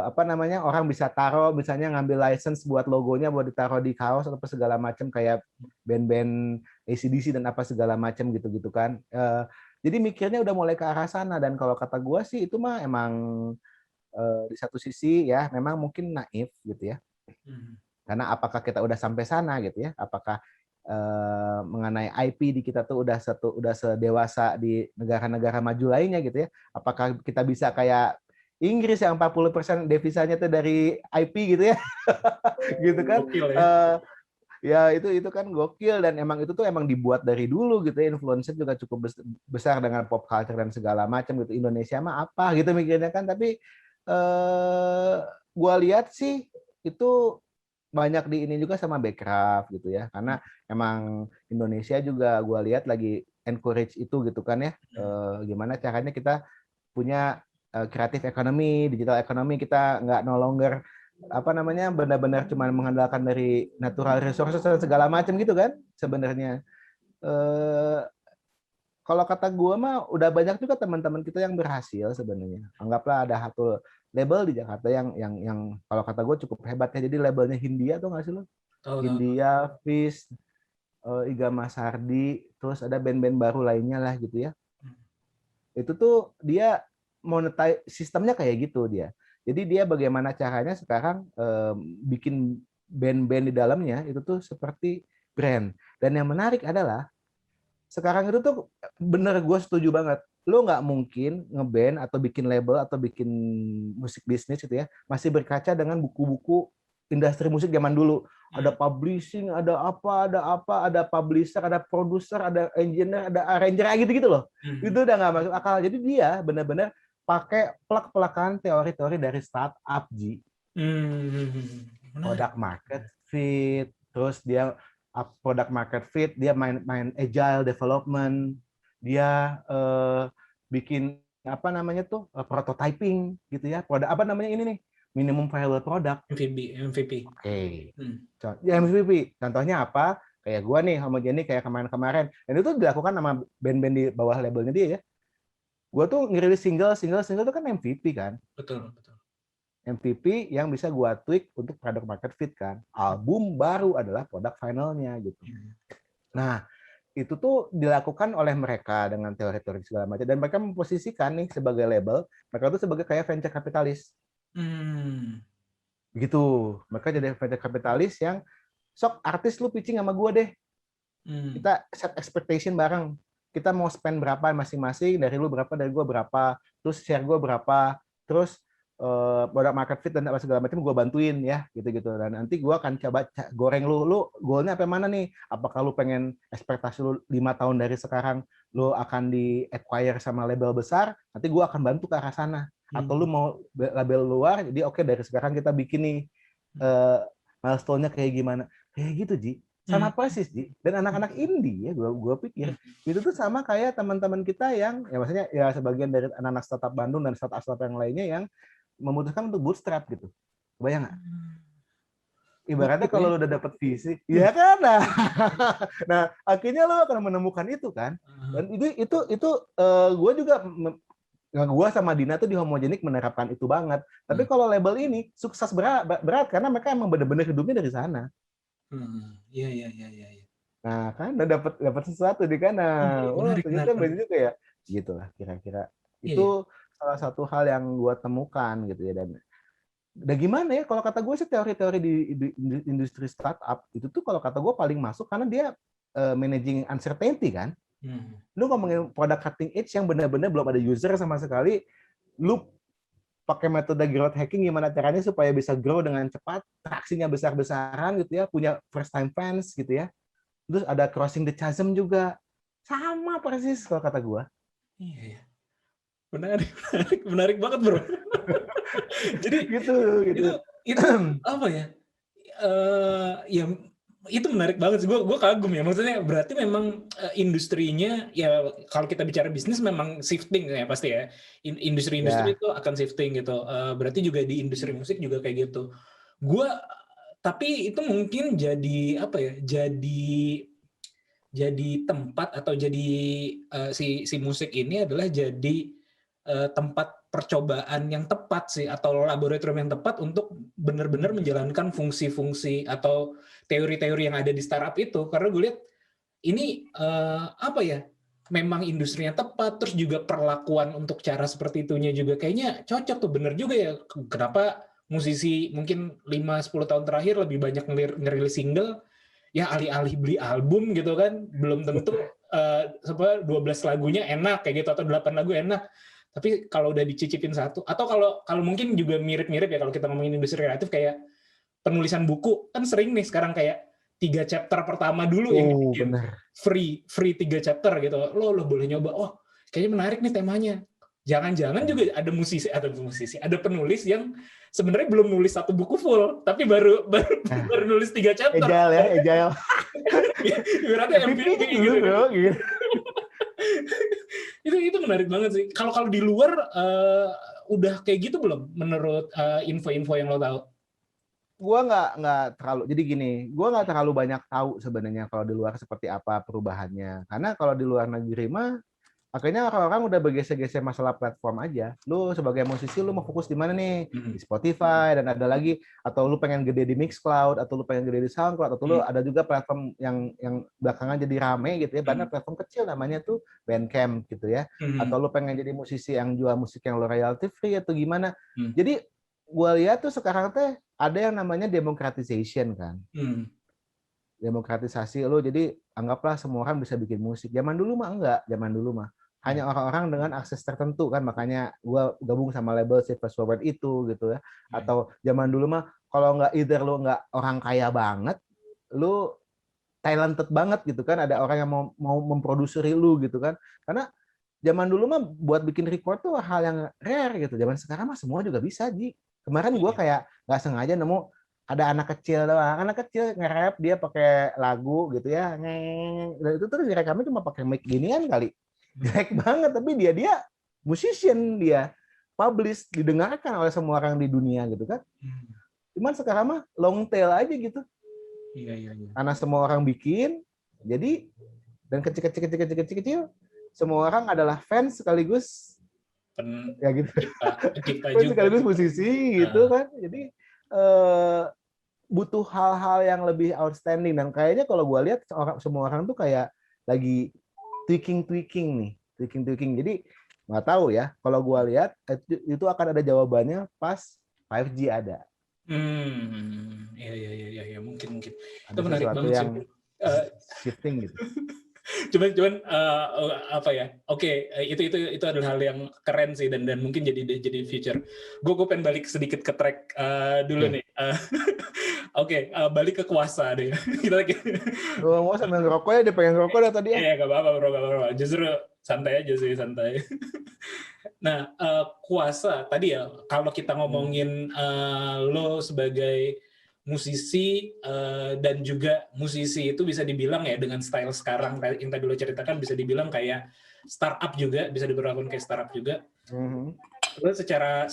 apa namanya, orang bisa taruh misalnya ngambil license buat logonya buat ditaruh di kaos atau segala macam kayak band-band AC/DC dan apa segala macam gitu kan. Jadi mikirnya udah mulai ke arah sana, dan kalau kata gue sih itu mah emang di satu sisi ya memang mungkin naif gitu ya. Karena apakah kita udah sampai sana gitu ya? Apakah mengenai IP di kita tuh udah sedewasa di negara-negara maju lainnya gitu ya? Apakah kita bisa kayak Inggris yang 40% devisanya tuh dari IP gitu ya? Gitu kan? Ya itu kan gokil, dan emang itu tuh emang dibuat dari dulu gitu ya. Influencer juga cukup besar dengan pop culture dan segala macam gitu. Indonesia mah apa gitu mikirnya kan, tapi gua lihat sih itu banyak di ini juga sama Backcraft gitu ya, karena emang Indonesia juga gua lihat lagi encourage itu gitu kan ya. Gimana caranya kita punya kreatif ekonomi, digital ekonomi, kita nggak no longer apa namanya benar-benar cuma mengandalkan dari natural resources dan segala macam gitu kan sebenarnya. Kalau kata gue mah udah banyak juga teman-teman kita yang berhasil sebenarnya. Anggaplah ada satu label di Jakarta yang kalau kata gue cukup hebat ya. Jadi labelnya Hindia tuh nggak sih lo? Hindia, Fish, Iga Masardi, terus ada band-band baru lainnya lah gitu ya. Itu tuh dia monetize sistemnya kayak gitu dia. Jadi dia bagaimana caranya sekarang bikin band-band di dalamnya itu tuh seperti brand. Dan yang menarik adalah sekarang itu tuh bener, gue setuju banget. Lo nggak mungkin ngeband atau bikin label atau bikin musik bisnis gitu ya masih berkaca dengan buku-buku industri musik zaman dulu. ada publishing, ada ada publisher, ada produser, ada engineer, ada arranger, gitu-gitu loh. Itu udah nggak masuk akal. Jadi dia benar-benar pakai plek-plekan teori-teori dari startup, Ji. Product market fit, terus dia product market fit, dia main agile development, dia bikin prototyping gitu ya. Produk ini nih, minimum viable product. MVP. Oke. Ya, MVP. Contohnya apa? Kayak gua nih, Homogenic kayak kemarin-kemarin. Dan itu dilakukan sama band-band di bawah labelnya dia ya. Gua tuh ngerilis single itu kan MVP kan. Betul. MVP yang bisa gua tweak untuk product market fit kan. Album baru adalah produk finalnya gitu. Nah, itu tuh dilakukan oleh mereka dengan teori-teori segala macam, dan mereka memposisikan nih sebagai label, mereka tuh sebagai kayak venture kapitalis. Begitu. Mereka jadi venture kapitalis yang sok artis lu pitching sama gua deh. Kita set expectation bareng. Kita mau spend berapa masing-masing, dari lu berapa, dari gua berapa, terus share gua berapa, terus produk market fit dan apa segala macam gue bantuin ya gitu-gitu, dan nanti gue akan coba goreng lu goalnya apa mana nih, apakah lu pengen ekspektasi lu 5 tahun dari sekarang lu akan di acquire sama label besar, nanti gue akan bantu ke arah sana, atau lu mau label luar, jadi oke, dari sekarang kita bikin nih milestone-nya kayak gimana, kayak gitu Ji, sama persis Ji. Dan anak-anak indie ya, gue pikir itu tuh sama kayak teman-teman kita yang ya maksudnya ya sebagian dari anak-anak startup Bandung dan startup yang lainnya yang memutuskan untuk bootstrap gitu. Bayang nggak? Ibaratnya kalau lu udah dapet visi, ya kan? Nah, akhirnya lu akan menemukan itu kan. Dan itu gue juga, gue sama Dina tuh di Homogenic menerapkan itu banget. Tapi kalau label ini sukses berat karena mereka emang benar-benar hidupnya dari sana. Iya. Nah, kan udah dapat sesuatu di kanan. Ternyata benar juga ya. Gitulah kira-kira. Itu salah satu hal yang gue temukan gitu ya, dan gimana ya kalau kata gue sih teori-teori di industri startup itu tuh kalau kata gue paling masuk karena dia managing uncertainty kan. Lu ngomongin product cutting edge yang benar-benar belum ada user sama sekali, lu pakai metode growth hacking gimana caranya supaya bisa grow dengan cepat, traksinya besar-besaran gitu ya, punya first time fans gitu ya. Terus ada crossing the chasm juga, sama persis kalau kata gue. Iya. Menarik banget bro. Jadi gitu. Itu apa ya? Ya itu menarik banget sih. Gue kagum ya. Maksudnya berarti memang industrinya ya kalau kita bicara bisnis memang shifting ya pasti ya. Industri-industri itu akan shifting gitu. Berarti juga di industri musik juga kayak gitu. Tapi itu mungkin jadi apa ya? Jadi tempat atau jadi si musik ini adalah jadi tempat percobaan yang tepat sih, atau laboratorium yang tepat untuk benar-benar menjalankan fungsi-fungsi atau teori-teori yang ada di startup itu. Karena gue lihat ini apa ya, memang industrinya tepat, terus juga perlakuan untuk cara seperti itunya juga kayaknya cocok tuh, bener juga ya. Kenapa musisi mungkin 5-10 tahun terakhir lebih banyak ngerilis single, ya alih-alih beli album gitu kan, belum tentu 12 lagunya enak kayak gitu, atau 8 lagu enak. Tapi kalau udah dicicipin satu, atau kalau mungkin juga mirip-mirip ya kalau kita ngomongin industri kreatif, kayak penulisan buku kan sering nih sekarang kayak 3 chapter pertama dulu yang dibikin free 3 chapter gitu. Lo boleh nyoba. Oh, kayaknya menarik nih temanya. Jangan-jangan juga ada penulis yang sebenarnya belum nulis satu buku full, tapi baru nulis 3 chapter. Agile. Berarti MVP gitu. Itu menarik banget sih. Kalau di luar udah kayak gitu belum menurut info-info yang lo tahu? Gue nggak terlalu, jadi gini, gue nggak terlalu banyak tahu sebenarnya kalau di luar seperti apa perubahannya. Karena kalau di luar negeri mah akhirnya orang-orang udah bergeser-geser masalah platform aja. Lu sebagai musisi lu mau fokus di mana nih? Di Spotify, dan ada lagi, atau lu pengen gede di Mixcloud, atau lu pengen gede di Soundcloud, atau lu ada juga platform yang belakangan jadi rame gitu ya, banyak platform kecil namanya tuh Bandcamp gitu ya. Atau lu pengen jadi musisi yang jual musik yang lu royalty free atau gimana. Jadi gue lihat tuh sekarang teh ada yang namanya democratization kan. Demokratisasi lo, jadi anggaplah semua orang bisa bikin musik. Zaman dulu mah enggak, zaman dulu mah hanya orang-orang dengan akses tertentu kan, makanya gue gabung sama label Safe Fast Forward itu gitu ya. Atau zaman dulu mah kalau nggak either lu nggak orang kaya banget, lu talented banget gitu kan, ada orang yang mau memproduksi lu gitu kan. Karena zaman dulu mah buat bikin record tuh hal yang rare gitu. Zaman sekarang mah semua juga bisa, Ji. Kemarin gue kayak nggak sengaja nemu ada anak kecil doang, anak kecil nge-rap dia pakai lagu gitu ya, dan itu tuh direkamnya cuma pakai mic ginian kali. Jelek banget, tapi dia musician, dia publish, didengarkan oleh semua orang di dunia gitu kan. Cuman sekarang mah long tail aja gitu. Iya. Karena semua orang bikin, jadi dan kecil, semua orang adalah fans sekaligus ya gitu. Pencipta Fans juga. sekaligus musisi gitu kan. Jadi butuh hal-hal yang lebih outstanding, dan kayaknya kalau gue lihat semua orang tuh kayak lagi tweaking nih. Jadi nggak tahu ya, kalau gue lihat itu akan ada jawabannya pas 5G ada. Iya, mungkin. Ada Itu menarik sesuatu banget yang sih. shifting gitu. cuman apa ya? Oke, itu adalah hal yang keren sih, dan mungkin jadi future. Gue pengen balik sedikit ke track dulu nih. Oke, balik ke Kuasa deh. Kita lagi. Mau sambil ngerokok ya, dia pengen ngerokok dah tadi ya. Iya, gak apa-apa bro, gak apa-apa. Justru santai aja sih, santai. Nah, Kuasa tadi ya, kalau kita ngomongin lo sebagai musisi dan juga musisi itu bisa dibilang ya dengan style sekarang yang tadi lo ceritakan, bisa dibilang kayak startup juga, bisa diberlakukan kayak startup juga. Lo secara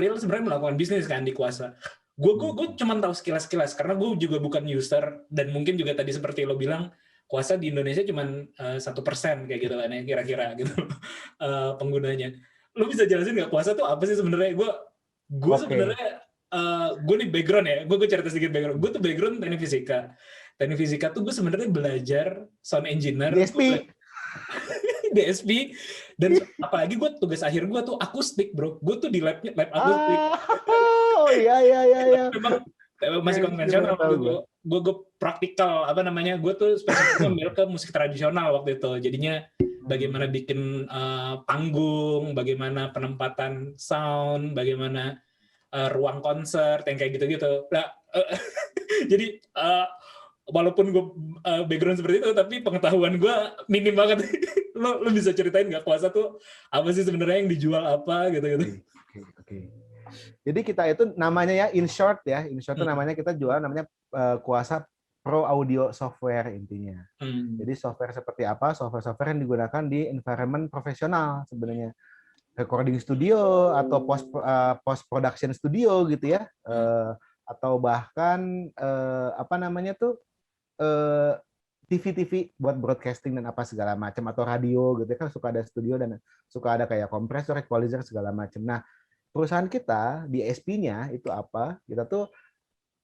real sebenarnya melakukan bisnis kan di Kuasa. Gue cuma tahu sekilas karena gue juga bukan user, dan mungkin juga tadi seperti lo bilang Kuasa di Indonesia cuma 1% kayak gitu kan ya kira-kira gitu penggunanya. Lo bisa jelasin nggak Kuasa tuh apa sih sebenarnya? Gue sebenarnya gue nih background ya, gue cerita sedikit background. Gue tuh background teknik fisika. Teknik fisika tuh gue sebenarnya belajar sound engineer. DSP. Dan apalagi gue tugas akhir gue tuh akustik bro. Gue tuh di lab akustik. Oh iya. Memang masih konvensional. Gue praktikal gue tuh spesifik ngambil ke musik tradisional waktu itu. Jadinya bagaimana bikin panggung, bagaimana penempatan sound, bagaimana ruang konser, yang kayak gitu-gitu. Nah, jadi walaupun gue background seperti itu, tapi pengetahuan gue minim banget. Lo bisa ceritain nggak Kuasa tuh apa sih sebenarnya yang dijual apa gitu-gitu? Oke. Jadi kita itu namanya ya in short itu namanya kita jual namanya Kuasa Pro Audio Software intinya. Jadi software seperti apa? Software yang digunakan di environment profesional sebenarnya. Recording studio atau post production studio gitu ya. Atau bahkan TV buat broadcasting dan apa segala macam, atau radio gitu kan, suka ada studio dan suka ada kayak kompresor, equalizer segala macam. Nah, perusahaan kita di SP-nya itu apa? Kita tuh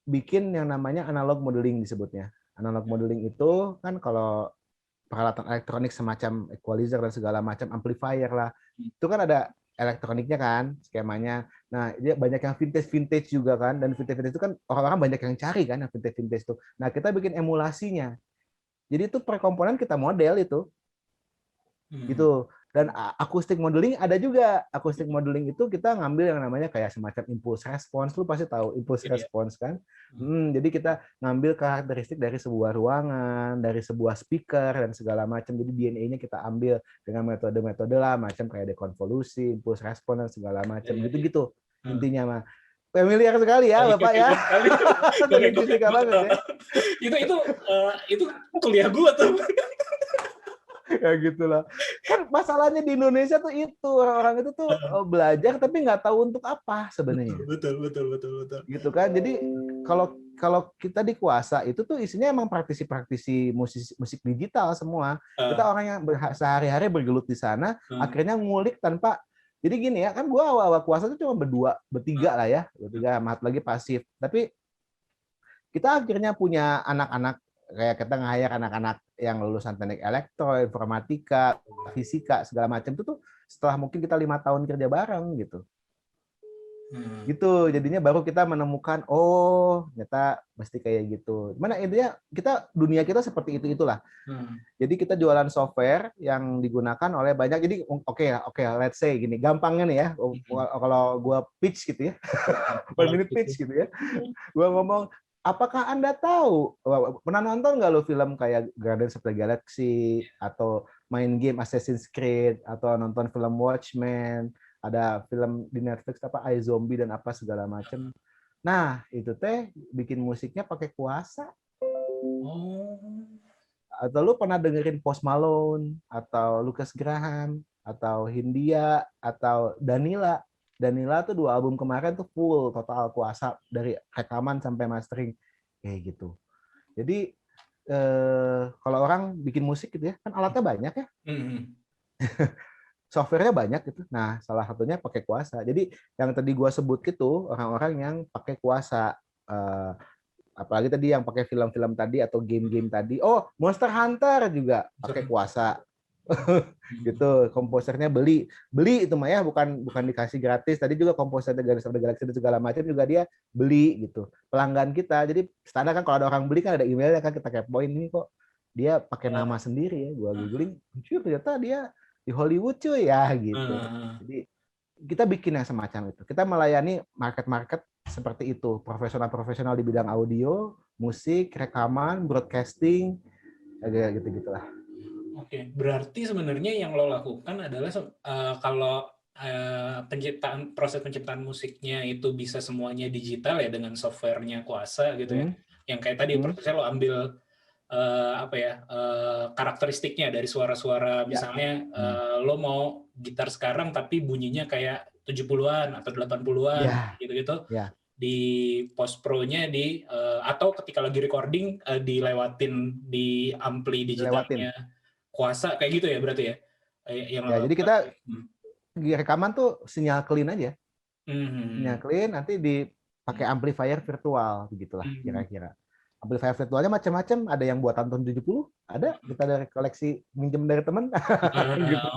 bikin yang namanya analog modeling disebutnya. Analog modeling itu kan kalau peralatan elektronik semacam equalizer dan segala macam, amplifier lah, itu kan ada elektroniknya kan skemanya. Nah, dia banyak yang vintage juga kan, dan vintage itu kan orang-orang banyak yang cari kan yang vintage itu. Nah, kita bikin emulasinya. Jadi itu per komponen kita model itu. Gitu. Dan akustik modeling ada juga. Akustik modeling itu kita ngambil yang namanya kayak semacam impulse response. Lu pasti tahu impulse response kan? Jadi kita ngambil karakteristik dari sebuah ruangan, dari sebuah speaker dan segala macam. Jadi DNA-nya kita ambil dengan metode-metode lah, macam kayak dekonvolusi, impulse response dan segala macam. Gitu-gitu intinya mah. Familiar sekali ya, Bapak ya. Itu kuliah gua tuh. Ya gitulah. Kan masalahnya di Indonesia tuh itu orang-orang itu tuh belajar tapi nggak tahu untuk apa sebenarnya. Betul. Gitu kan. Jadi kalau kita di Kuasa itu tuh isinya emang praktisi musik digital semua. Kita orang yang sehari-hari bergelut di sana, akhirnya ngulik tanpa. Jadi gini ya, kan gua awal-awal Kuasa tuh cuma bertiga lah ya, Mahat lagi pasif. Tapi kita akhirnya punya anak-anak, kayak kita nge-hire anak-anak yang lulusan teknik elektro, informatika, fisika segala macam itu tuh setelah mungkin kita 5 tahun kerja bareng gitu. Gitu. Jadinya baru kita menemukan, oh ternyata mesti kayak gitu. Mana intinya dunia kita seperti itulah. Jadi kita jualan software yang digunakan oleh banyak. Jadi oke, let's say gini, gampangnya nih ya. Kalau gua pitch gitu ya, 1 minute pitch gitu ya. Gua ngomong, apakah Anda tahu, pernah nonton nggak lo film kayak Guardians of the Galaxy, atau main game Assassin's Creed, atau nonton film Watchmen, ada film di Netflix apa iZombie dan apa segala macam. Nah, itu teh bikin musiknya pakai kuasa. Atau lu pernah dengerin Post Malone, atau Lucas Graham, atau Hindia, atau Danila. Danila tuh 2 album kemarin tuh full total kuasa dari rekaman sampai mastering kayak gitu. Jadi kalau orang bikin musik gitu ya, kan alatnya banyak ya. Softwarenya banyak gitu. Nah, salah satunya pakai kuasa. Jadi yang tadi gua sebut gitu, orang-orang yang pakai kuasa, apalagi tadi yang pakai film-film tadi atau game-game tadi. Oh, Monster Hunter juga pakai kuasa. Gitu, komposernya beli itu mah ya, bukan dikasih gratis. Tadi juga komposer Guardians of the Galaxy dan segala macam juga dia beli gitu. Pelanggan kita. Jadi standar kan kalau ada orang beli kan ada emailnya kan, kita kepoin ini kok dia pakai nama sendiri ya. Gua googling, ternyata dia di Hollywood cuy ya gitu. Jadi kita bikin yang semacam itu. Kita melayani market-market seperti itu, profesional-profesional di bidang audio, musik, rekaman, broadcasting, kayak gitu-gitulah. Oke, berarti sebenarnya yang lo lakukan adalah kalau proses penciptaan musiknya itu bisa semuanya digital ya dengan softwarenya kuasa gitu ya. Yang kayak tadi prosesnya lo ambil karakteristiknya dari suara-suara, misalnya lo mau gitar sekarang tapi bunyinya kayak 70-an atau 80-an gitu-gitu. Di post pro-nya atau ketika lagi recording dilewatin di ampli digitalnya kuasa kayak gitu ya berarti ya. Jadi kita di rekaman tuh sinyal clean aja. Sinyal clean nanti dipakai amplifier virtual begitulah kira-kira. Amplifier virtualnya macam-macam, ada yang buatan tahun 70, ada kita dari koleksi minjem dari teman gitu.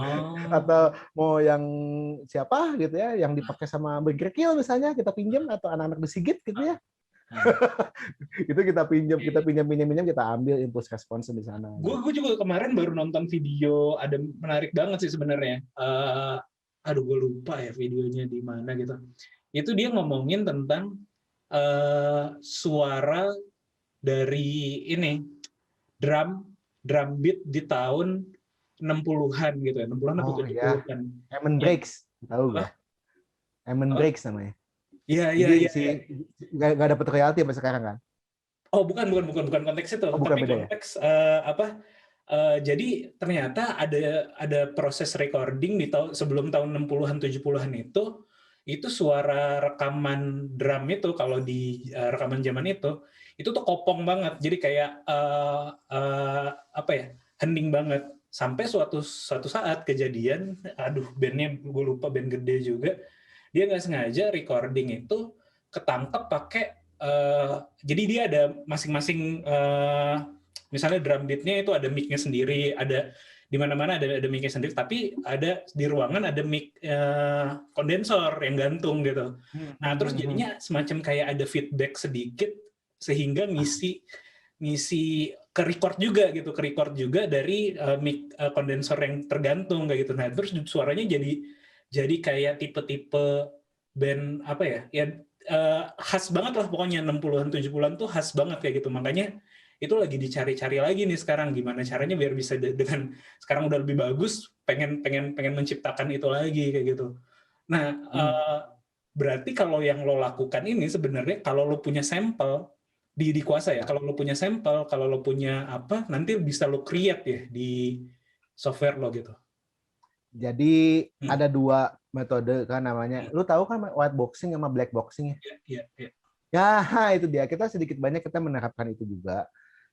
Atau mau yang siapa gitu ya, yang dipakai sama Burger Kill misalnya kita pinjam, atau anak-anak The Sigit gitu ya. Itu kita pinjam, kita ambil impuls respons di sana. Gue juga kemarin baru nonton video, ada menarik banget sih sebenarnya. Aduh gue lupa ya videonya di mana gitu. Itu dia ngomongin tentang suara dari ini drum beat di tahun 60-an gitu ya, 60-an atau 70-an. Hammond Breaks, tahu nggak? Hammond Breaks namanya. Iya. Nggak dapat royalti sampai sekarang kan? Oh bukan konteks itu. Bukan, tapi konteks jadi ternyata ada proses recording di sebelum tahun 60-an 70-an itu suara rekaman drum itu kalau di rekaman zaman itu tuh kopong banget. Jadi kayak hening banget. Sampai suatu saat kejadian, bandnya gue lupa, band gede juga, dia nggak sengaja recording itu ketangkep pakai jadi dia ada masing-masing misalnya drum beatnya itu ada mic-nya sendiri, ada di mana-mana ada mic-nya sendiri, tapi ada di ruangan ada mic kondensor yang gantung gitu. Nah terus jadinya semacam kayak ada feedback sedikit sehingga ngisi ke record juga dari mic kondensor yang tergantung kayak gitu. Nah terus suaranya jadi kayak tipe-tipe band khas banget lah pokoknya, 60-an 70-an tuh khas banget kayak gitu. Makanya itu lagi dicari-cari lagi nih sekarang gimana caranya biar bisa dengan sekarang udah lebih bagus, pengen menciptakan itu lagi kayak gitu. Nah, berarti kalau yang lo lakukan ini sebenarnya kalau lo punya sampel di kuasa ya, kalau lo punya sampel, kalau lo punya nanti bisa lo create ya di software lo gitu. Jadi ada 2 metode kan namanya. Lu tahu kan white boxing sama black boxing ya? Iya. Ya, itu dia. Kita sedikit banyak kita menerapkan itu juga.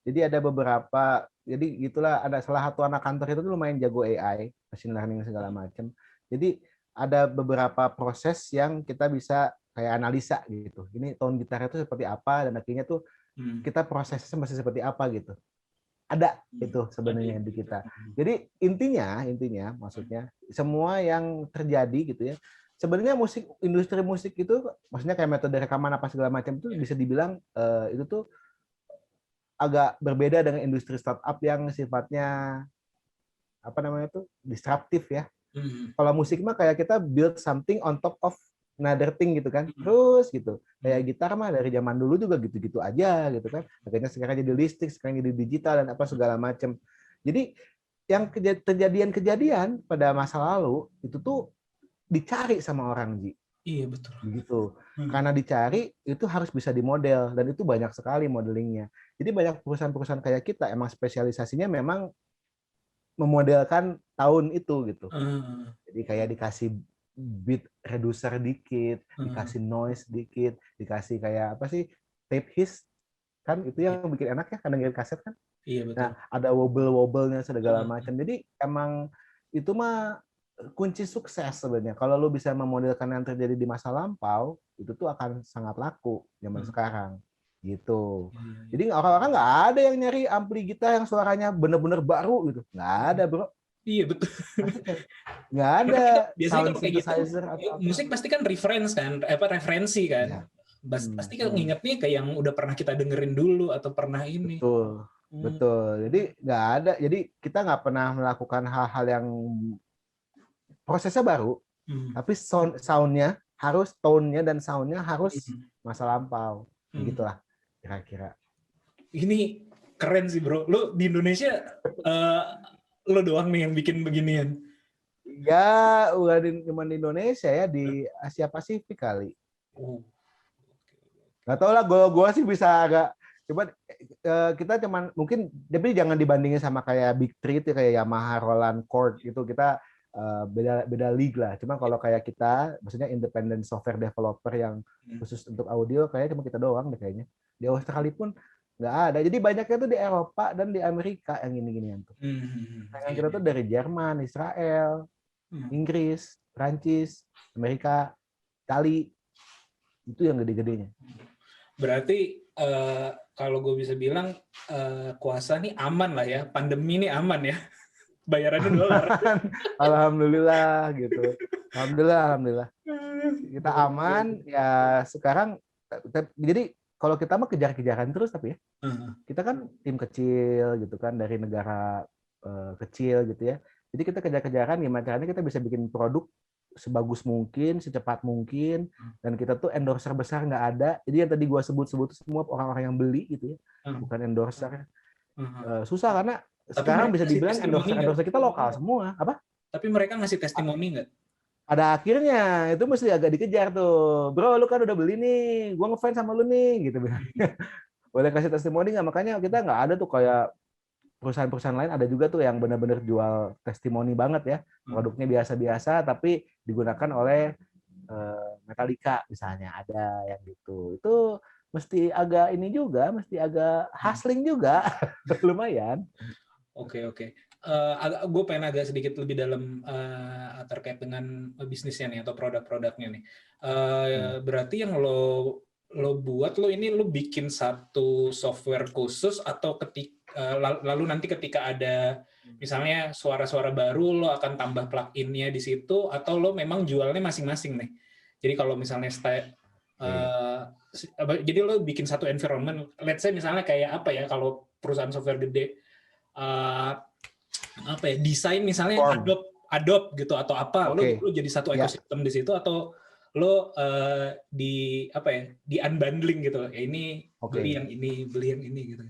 Jadi ada beberapa, jadi gitulah, ada salah satu anak kantor itu tuh lumayan jago AI, machine learning segala macam. Jadi ada beberapa proses yang kita bisa kayak analisa gitu. Ini tone gitar itu seperti apa dan akhirnya tuh kita prosesnya masih seperti apa gitu. Ada itu sebenarnya di kita. Jadi intinya maksudnya semua yang terjadi gitu ya, sebenarnya industri musik itu, maksudnya kayak metode rekaman apa segala macam itu bisa dibilang itu tuh agak berbeda dengan industri startup yang sifatnya apa namanya tuh disruptif ya. Kalau musik mah kayak kita build something on top of another thing gitu kan, terus gitu. Kayak gitar mah dari zaman dulu juga gitu-gitu aja gitu kan. Akhirnya sekarang jadi listrik, sekarang jadi digital dan apa segala macam. Jadi yang kejadian-kejadian pada masa lalu itu tuh dicari sama orang, Ji. Iya betul. Begitu. Karena dicari itu harus bisa dimodel dan itu banyak sekali modelingnya. Jadi banyak perusahaan-perusahaan kayak kita emang spesialisasinya memang memodelkan tahun itu gitu. Jadi kayak dikasih beat reducer dikit, dikasih noise dikit, dikasih kayak apa sih tape hiss kan itu yang bikin enak ya kan dengerin kaset kan. Iya betul. Nah ada wobble-wobblenya segala macam. Jadi emang itu mah kunci sukses sebenarnya. Kalau lu bisa memodelkan yang terjadi di masa lampau, itu tuh akan sangat laku zaman sekarang. Gitu. Jadi orang-orang nggak ada yang nyari ampli gitar yang suaranya bener-bener baru gitu. Nggak ada, bro. Iya betul. Nggak ada. Biasanya Sound kalau kayak gitu, synthesizer atau musik pasti kan referensi kan. Ya. Pasti kan ngingetnya kayak yang udah pernah kita dengerin dulu atau pernah ini. Betul. Betul. Jadi nggak ada. Jadi kita nggak pernah melakukan hal-hal yang prosesnya baru, tapi soundnya harus tone-nya dan soundnya harus masa lampau. Begitulah kira-kira. Ini keren sih bro. Lu di Indonesia lu doang nih yang bikin beginian. Ya, bukan cuma di Indonesia ya, di Asia Pasifik kali. Nggak tahu lah, gue sih bisa agak. Coba kita cuman mungkin, tapi jangan dibandingin sama kayak Big Three itu kayak Yamaha, Roland, Korg gitu. Kita beda league lah. Cuma kalau kayak kita, maksudnya independent software developer yang khusus untuk audio, kayaknya cuma kita doang deh kayaknya. Di Australia pun nggak ada. Jadi banyaknya tuh di Eropa dan di Amerika yang gini-ginian tuh. Yang kita tuh dari Jerman, Israel, Inggris, Prancis, Amerika, Itali. Itu yang gede-gedenya. Berarti kalau gue bisa bilang kuasa nih aman lah ya. Pandemi ini aman ya. Bayarannya dolar. Alhamdulillah gitu. Alhamdulillah. Kita aman ya sekarang. Jadi kalau kita mah kejar-kejaran terus tapi ya. Kita kan tim kecil gitu kan dari negara kecil gitu ya. Jadi kita kejar-kejaran gimana caranya kita bisa bikin produk sebagus mungkin, secepat mungkin, dan kita tuh endorser besar nggak ada. Jadi yang tadi gua sebut-sebut semua orang-orang yang beli gitu ya, bukan endorser. Susah karena tapi sekarang bisa dibilang endorser kita lokal semua. Apa? Tapi mereka ngasih testimoni nggak? Pada akhirnya itu mesti agak dikejar tuh. Bro, lu kan udah beli nih, gua ngefans sama lu nih, gitu. Boleh kasih testimoni nggak? Makanya kita nggak ada tuh kayak perusahaan-perusahaan lain ada juga tuh yang benar-benar jual testimoni banget ya. Produknya biasa-biasa tapi digunakan oleh Metallica misalnya, ada yang gitu. Itu mesti agak ini juga, mesti agak hustling juga. Lumayan. Oke. Gue pengen agak sedikit lebih dalam terkait dengan bisnisnya nih atau produk-produknya nih. Berarti yang lo buat, lo bikin satu software khusus atau lalu nanti ketika ada misalnya suara-suara baru lo akan tambah plugin-nya di situ, atau lo memang jualnya masing-masing nih. Jadi kalau misalnya jadi lo bikin satu environment, let's say misalnya kayak apa ya, kalau perusahaan software gede apa ya, desain misalnya Adobe gitu atau apa, lo jadi satu ekosistem di situ, atau lo di unbundling gitu ya, ini beli yang ini gitu.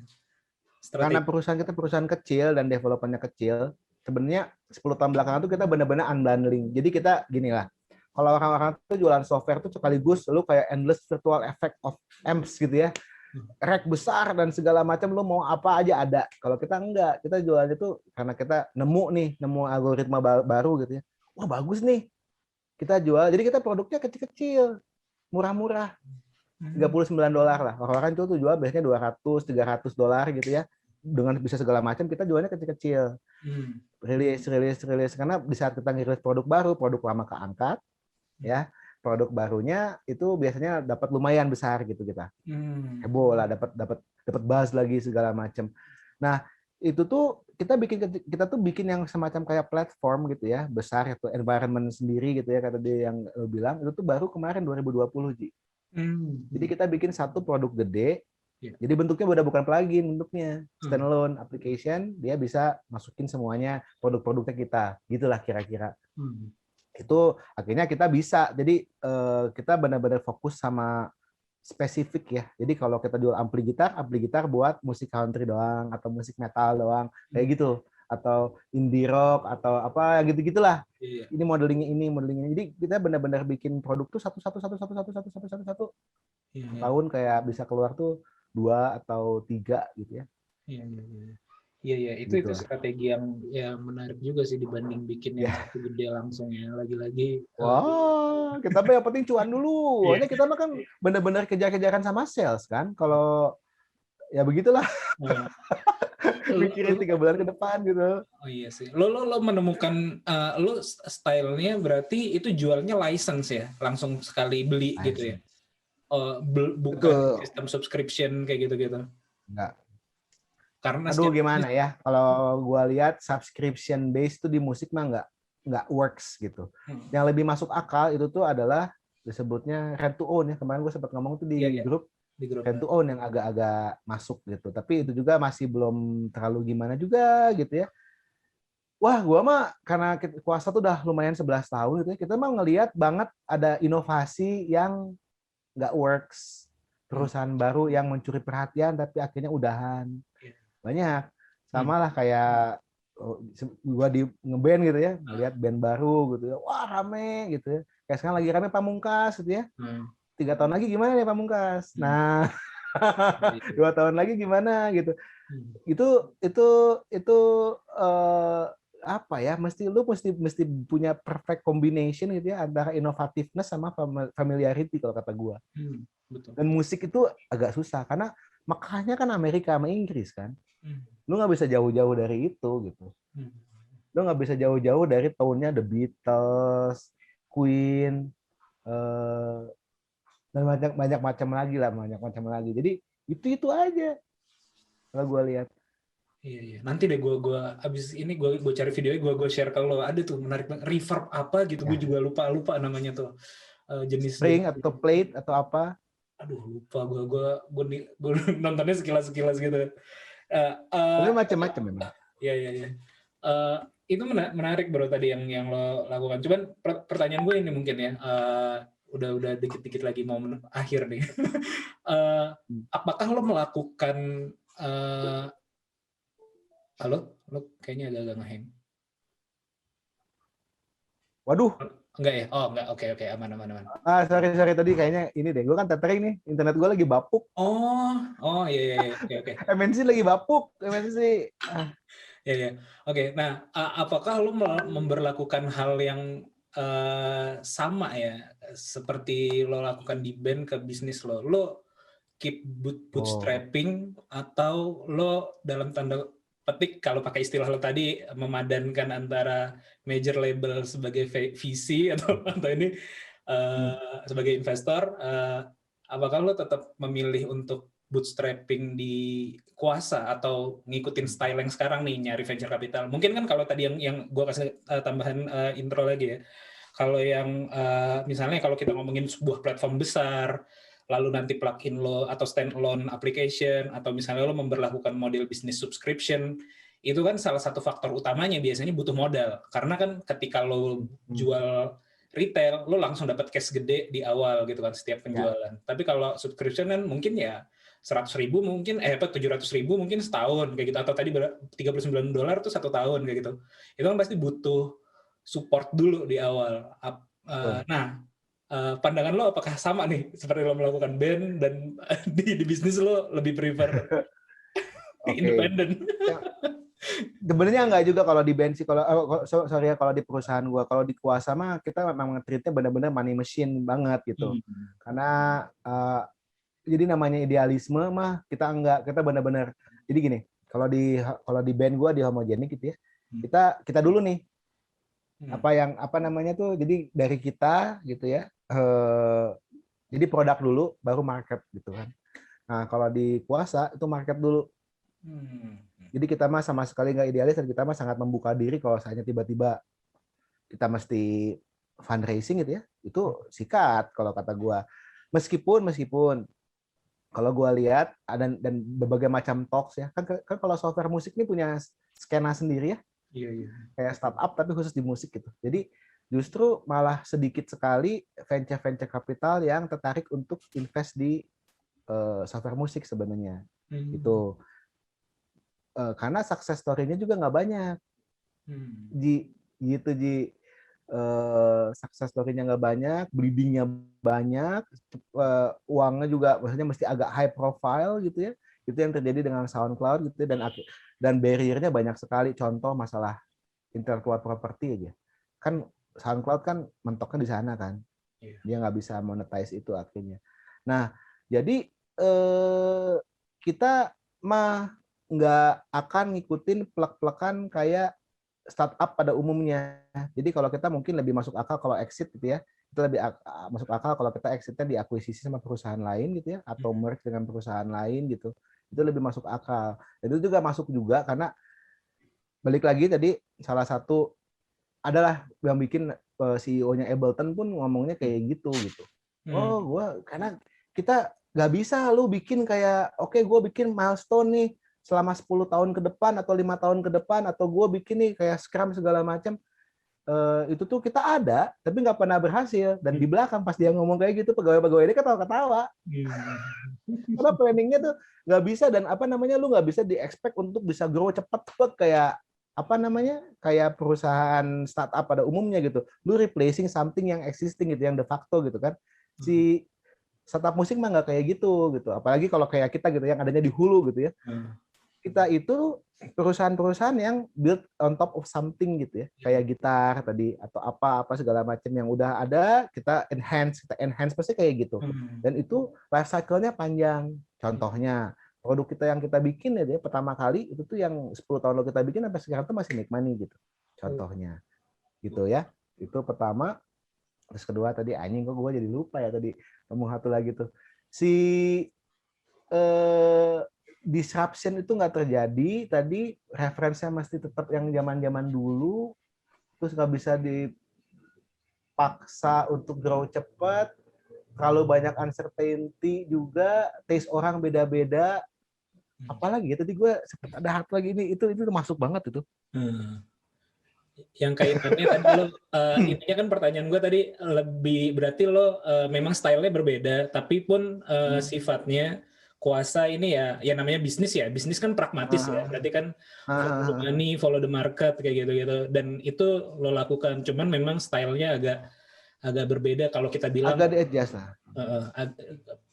Karena perusahaan kita perusahaan kecil dan developernya kecil, sebenarnya 10 tahun belakangan tuh kita benar-benar unbundling. Jadi kita gini lah, kalau orang-orang tuh jualan software tuh sekaligus lu kayak endless virtual effect of amps gitu ya, rack besar dan segala macam, lu mau apa aja ada. Kalau kita enggak, kita jualannya tuh karena kita nemu algoritma baru gitu ya, wah bagus nih, kita jual. Jadi kita produknya kecil-kecil, murah-murah, $39 lah. Orang-orang itu tuh jual biasanya $200-300 gitu ya, dengan bisa segala macam. Kita jualnya kecil-kecil, rilis. Karena di saat kita ngirilis produk baru, produk lama keangkat, ya produk barunya itu biasanya dapat lumayan besar gitu kita. Heboh lah, dapat buzz lagi segala macam. Nah itu tuh kita tuh bikin yang semacam kayak platform gitu ya, besar itu environment sendiri gitu ya, kata dia yang lo bilang itu tuh baru kemarin 2020 Ji. Jadi kita bikin satu produk gede. Jadi bentuknya udah bukan plugin, bentuknya standalone application, dia bisa masukin semuanya produk-produknya kita, gitulah kira-kira. Itu akhirnya kita bisa. Jadi kita benar-benar fokus sama spesifik ya. Jadi kalau kita jual ampli gitar buat musik country doang atau musik metal doang, kayak gitu. Atau indie rock atau apa gitu-gitulah. Ini modelingnya ini. Jadi kita benar-benar bikin produk tuh satu. Tahun kayak bisa keluar tuh 2 atau 3 gitu ya. Iya, itu Gitu. itu strategi yang ya menarik juga sih dibanding bikin yang satu gede langsung ya. Lagi-lagi Wah, kita mah yang penting cuan dulu. Soalnya kita mah kan benar-benar kejar-kejaran sama sales kan. Kalau ya begitulah. Mikirin 3 bulan ke depan gitu. Oh iya sih. Lo menemukan lo stylenya berarti itu jualnya license ya, langsung sekali beli gitu ya. Bukan sistem subscription kayak gitu-gitu. Enggak. Karena Aduh gimana ya, kalau gua lihat subscription base itu di musik mah nggak works gitu. Yang lebih masuk akal itu tuh adalah disebutnya rent to own ya. Kemarin gue sempat ngomong tuh di grup rent to own yang agak-agak masuk gitu. Tapi itu juga masih belum terlalu gimana juga gitu ya. Wah, gua mah karena kuasa tuh udah lumayan 11 tahun gitu ya. Kita mah ngelihat banget ada inovasi yang nggak works. Perusahaan baru yang mencuri perhatian tapi akhirnya udahan. Banyak. Sama lah kayak gua di ngeband gitu ya, ngeliat band baru gitu ya, wah rame gitu ya. Kayak sekarang lagi rame Pamungkas gitu ya. 3 tahun lagi gimana nih Pamungkas? Nah, 2 tahun lagi gimana gitu. Itu apa ya? Lu mesti punya perfect combination gitu ya antara innovativeness sama familiarity kalau kata gua. Betul. Dan musik itu agak susah karena makanya kan Amerika sama Inggris kan. Lu nggak bisa jauh-jauh dari itu gitu. Lu nggak bisa jauh-jauh dari tone-nya The Beatles, Queen, dan banyak macam lagi. Jadi itu aja kalau gue lihat. Iya. Nanti deh gue abis ini gue cari videonya gue share ke lo. Ada tuh menarik banget. Reverb apa gitu, gue juga lupa namanya tuh. Jenis Spring atau plate atau apa? Aduh lupa gue nontonnya sekilas gitu. Tapi macam-macam memang. Iya. Itu menarik bro tadi yang lo lakukan. Cuman pertanyaan gue ini mungkin ya, udah dikit-dikit lagi mau akhir nih. Apakah lo melakukan halo, lo kayaknya agak ngehang. Waduh. Enggak ya? Oh enggak, oke, aman. Sorry tadi kayaknya ini deh, gue kan tethering nih, internet gue lagi bapuk. Oh iya, oke. MNC lagi bapuk, MNC. Iya. Oke, nah apakah lo memberlakukan hal yang sama ya, seperti lo lakukan di band ke bisnis lo? Lo keep bootstrapping atau lo dalam tanda petik kalau pakai istilah lo tadi memadankan antara major label sebagai VC atau ini sebagai investor, apakah lo tetap memilih untuk bootstrapping di Kuasa atau ngikutin style yang sekarang nih nyari venture capital? Mungkin kan kalau tadi yang gue kasih tambahan intro lagi ya, kalau yang misalnya kalau kita ngomongin sebuah platform besar, lalu nanti plugin lo atau standalone application, atau misalnya lo memberlakukan model bisnis subscription, itu kan salah satu faktor utamanya biasanya butuh modal. Karena kan ketika lo jual retail, lo langsung dapat cash gede di awal gitu kan setiap penjualan. Tapi kalau subscription kan mungkin ya 100.000 mungkin, 700.000 mungkin setahun kayak gitu, atau tadi $39 tuh 1 tahun kayak gitu. Itu kan pasti butuh support dulu di awal. Nah, pandangan lo apakah sama nih seperti lo melakukan band dan di bisnis lo lebih prefer independen? Sebenarnya enggak juga kalau di band sih, kalau di perusahaan gua, kalau di Kuasa mah kita memang treatnya benar-benar money machine banget gitu. Karena jadi namanya idealisme mah kita benar-benar, jadi gini, kalau di band gua di Homogenic gitu ya, kita dulu nih apa namanya tuh, jadi dari kita gitu ya, jadi produk dulu baru market gitu kan. Nah kalau di Kuasa itu market dulu. Jadi kita mah sama sekali nggak idealis dan kita mah sangat membuka diri kalau misalnya tiba-tiba kita mesti fundraising gitu ya. Itu sikat kalau kata gua. Meskipun kalau gua lihat ada dan berbagai macam talks ya. Kan kalau software musik ini punya skena sendiri ya. Iya. Kayak startup tapi khusus di musik gitu. Jadi justru malah sedikit sekali venture capital yang tertarik untuk invest di software musik sebenarnya. Gitu. Karena success story-nya juga nggak banyak. Success story-nya nggak banyak, bleeding-nya banyak, uangnya juga maksudnya mesti agak high profile gitu ya. Itu yang terjadi dengan SoundCloud gitu dan barrier-nya banyak sekali. Contoh masalah intellectual property aja. Kan SoundCloud kan mentoknya di sana kan. Dia nggak bisa monetize itu akhirnya. Nah, jadi kita mah nggak akan ngikutin plek-plekan kayak startup pada umumnya. Jadi kalau kita mungkin lebih masuk akal kalau exit gitu ya, itu lebih masuk akal kalau kita exitnya diakuisisi sama perusahaan lain gitu ya, atau merge dengan perusahaan lain gitu. Itu lebih masuk akal. Dan itu juga masuk juga karena balik lagi tadi salah satu adalah yang bikin CEO-nya Ableton pun ngomongnya kayak gitu. Karena kita nggak bisa lu bikin kayak oke, gue bikin milestone nih selama 10 tahun ke depan atau 5 tahun ke depan, atau gue bikin nih kayak Scrum segala macam. Itu tuh kita ada tapi nggak pernah berhasil. Dan di belakang pas dia ngomong kayak gitu, pegawai-pegawai ini ketawa-ketawa. Karena planningnya tuh nggak bisa, dan lu nggak bisa di-expect untuk bisa grow cepet kayak kayak perusahaan startup pada umumnya gitu. Lu replacing something yang existing gitu, yang de facto gitu kan. Si startup musik mah nggak kayak gitu. Apalagi kalau kayak kita gitu yang adanya di hulu gitu ya. Kita itu perusahaan-perusahaan yang build on top of something gitu ya. Kayak gitar tadi atau apa segala macam yang udah ada, kita enhance pasti kayak gitu. Dan itu life cycle-nya panjang. Contohnya produk kita yang kita bikin ya pertama kali itu tuh yang 10 tahun lalu kita bikin sampai sekarang tuh masih make money gitu. Contohnya. Gitu ya. Itu pertama. Terus kedua tadi anjing kok gue jadi lupa ya tadi ngomong satu lagi tuh. Disruption itu nggak terjadi, tadi referensinya mesti tetap yang zaman-zaman dulu, terus nggak bisa dipaksa untuk grow cepat, kalau banyak uncertainty juga, taste orang beda-beda, apalagi ya tadi gue sempat ada hard lagi ini, itu masuk banget itu. Yang kaitannya tadi lo, intinya kan pertanyaan gue tadi lebih berarti lo memang stylenya berbeda, tapi pun sifatnya kuasa ini ya namanya bisnis ya. Bisnis kan pragmatis ya. Berarti kan follow the money, follow the market kayak gitu-gitu. Dan itu lo lakukan. Cuman memang stylenya agak berbeda kalau kita bilang. Agak di-adjust lah.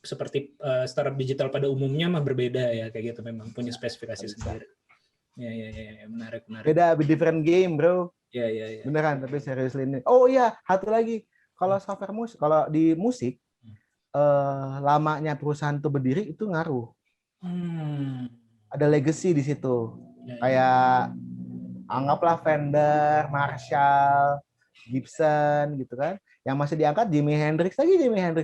Seperti startup digital pada umumnya mah berbeda ya kayak gitu, memang punya spesifikasi sendiri. Ya, menarik. Beda, different game, bro. Ya. Beneran, tapi serius ini. Oh iya, satu lagi. Kalau software musik, kalau di musik, lamanya perusahaan itu berdiri itu ngaruh. Ada legacy di situ. Kayak anggaplah Fender, Marshall, Gibson gitu kan. Yang masih diangkat Jimi Hendrix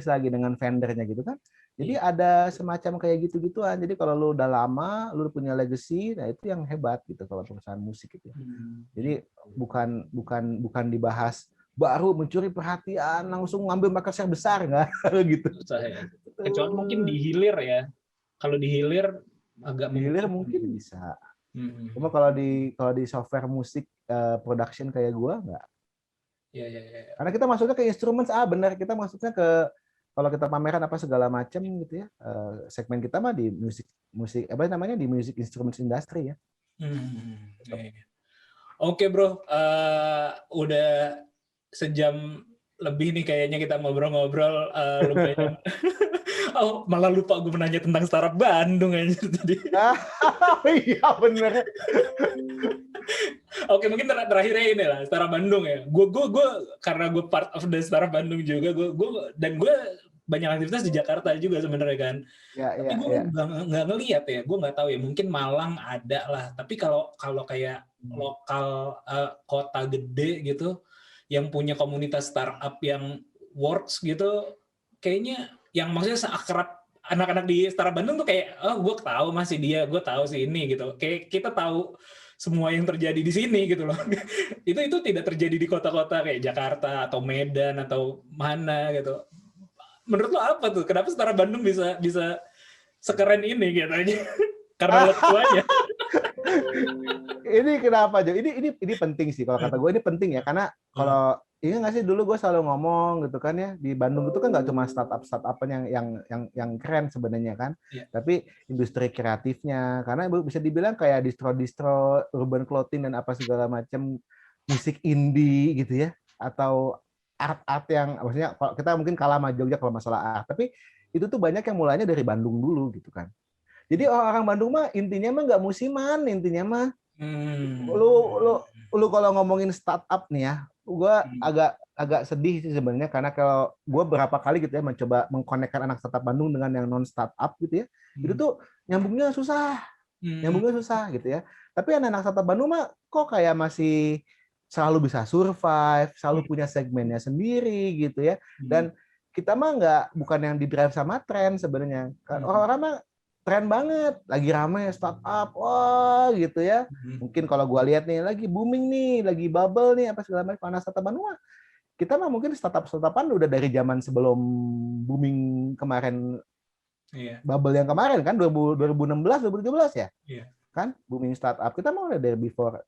lagi dengan Fendernya gitu kan. Jadi ada semacam kayak gitu-gituan. Jadi kalau lu udah lama, lu punya legacy, nah itu yang hebat gitu kalau perusahaan musik itu. Jadi bukan dibahas baru mencuri perhatian langsung ngambil market share besar nggak gitu. Susah ya. Kecuali mungkin di hilir ya. Kalau di hilir agak mungkin bisa. Cuma kalau di software musik production kayak gua nggak. Ya. Karena kita masuknya ke instrumen, benar kita masuknya ke kalau kita pameran apa segala macam gitu ya. Segmen kita mah di musik di music instruments industry ya. Oke, bro. Udah sejam lebih nih kayaknya kita ngobrol-ngobrol lumayan. Malah lupa gue menanya tentang Startup Bandung aja tadi. Iya bener. Oke, mungkin terakhirnya ini lah Startup Bandung ya. Gue karena gue part of the Startup Bandung juga, gue banyak aktivitas di Jakarta juga sebenarnya kan. Tapi gue nggak ngelihat ya. Gue nggak tahu ya. Mungkin Malang ada lah. Tapi kalau kayak lokal kota gede gitu, yang punya komunitas startup yang works gitu, kayaknya yang maksudnya seakrab anak-anak di Startup Bandung tuh kayak, oh gue tahu masih dia, gue tahu sih ini gitu. Kayak kita tahu semua yang terjadi di sini gitu loh. Itu tidak terjadi di kota-kota kayak Jakarta atau Medan atau mana gitu. Menurut lo apa tuh? Kenapa Startup Bandung bisa sekeren ini gitu aja? Karena tuanya. Ini kenapa Jo? Ini penting sih kalau kata gue, ini penting ya, karena kalau iya nggak sih, dulu gue selalu ngomong gitu kan ya, di Bandung itu kan nggak cuma startup yang keren sebenarnya kan, tapi industri kreatifnya, karena bisa dibilang kayak distro urban clothing dan apa segala macam, musik indie gitu ya, atau art yang maksudnya kalau kita mungkin kalah sama Jogja kalau masalah art, tapi itu tuh banyak yang mulainya dari Bandung dulu gitu kan. Jadi orang Bandung mah intinya mah nggak musiman, intinya mah lu kalau ngomongin startup nih ya, gue agak sedih sih sebenarnya, karena kalau gue berapa kali gitu ya mencoba mengkonekkan anak startup Bandung dengan yang non startup gitu ya, itu tuh nyambungnya susah gitu ya. Tapi anak startup Bandung mah kok kayak masih selalu bisa survive, selalu punya segmennya sendiri gitu ya. Dan kita mah bukan yang di-drive sama tren sebenarnya. Orang-orang mah tren banget, lagi rame startup, wah gitu ya. Mungkin kalau gue lihat nih lagi booming nih, lagi bubble nih apa segala macam, anak startup Bandung mah kita mah mungkin startupan udah dari zaman sebelum booming kemarin, bubble yang kemarin kan 2016 2017 ya. Kan booming startup kita mau udah dari before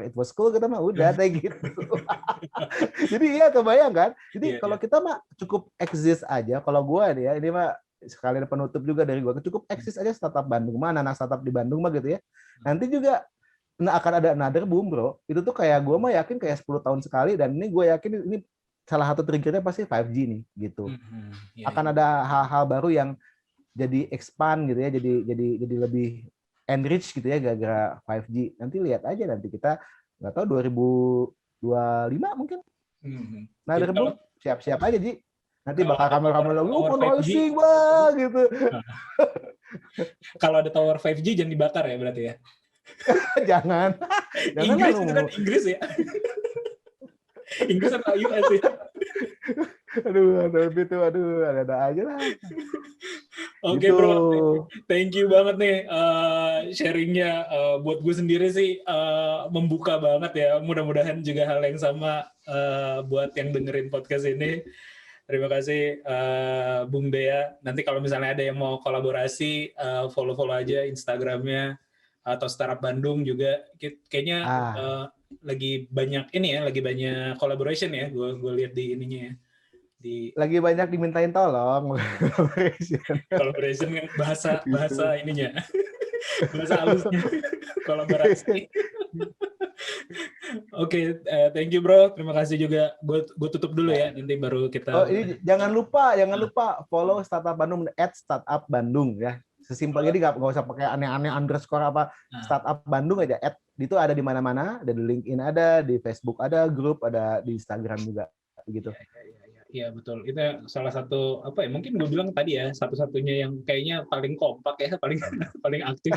it was cool, kita mah udah kayak gitu. Jadi iya kebayang kan. Jadi kalau kita mah cukup exist aja. Kalau gua nih ya, ini mah sekalian penutup juga dari gua, cukup eksis aja startup Bandung, mana anak startup di Bandung mah gitu ya. Nanti juga akan ada another boom bro. Itu tuh kayak gua mah yakin kayak 10 tahun sekali, dan ini gua yakin ini salah satu triggernya pasti 5G nih gitu. Akan ada hal-hal baru yang jadi expand gitu ya, jadi lebih enrich gitu ya gara-gara 5G. Nanti lihat aja, nanti kita nggak tahu 2025 mungkin. Nah, dari boom siap-siap aja Ji. Nanti bakal kamu lagi fundraising bang gitu. Kalau ada tower 5G jangan dibakar ya berarti ya. Jangan Inggris itu kan Inggris ya. Inggris atau US ya. Aduh, ada aja lah. Oke, gitu. Bro, thank you banget nih sharingnya. Buat gue sendiri sih membuka banget ya. Mudah-mudahan juga hal yang sama buat yang dengerin podcast ini. Terima kasih Bung Dea. Nanti kalau misalnya ada yang mau kolaborasi, follow aja Instagramnya atau Startup Bandung juga. Kayaknya lagi banyak ini ya, lagi banyak collaboration ya. Gue lihat di ininya ya. Lagi banyak dimintain tolong. Collaboration kan bahasa ininya. Bahasa halusnya. Kolaborasi. Oke, thank you bro. Terima kasih juga. Gue tutup dulu ya. Nanti baru kita. Oh, ini jangan lupa follow Startup Bandung @startupbandung ya. Sesimpel jadi nggak usah pakai aneh-aneh underscore apa. Startup Bandung aja. Itu ada di mana-mana. Ada di LinkedIn, ada di Facebook, ada grup, ada di Instagram juga begitu. Iya betul. Itu salah satu apa ya? Mungkin gue bilang tadi ya, satu-satunya yang kayaknya paling kompak ya, paling aktif.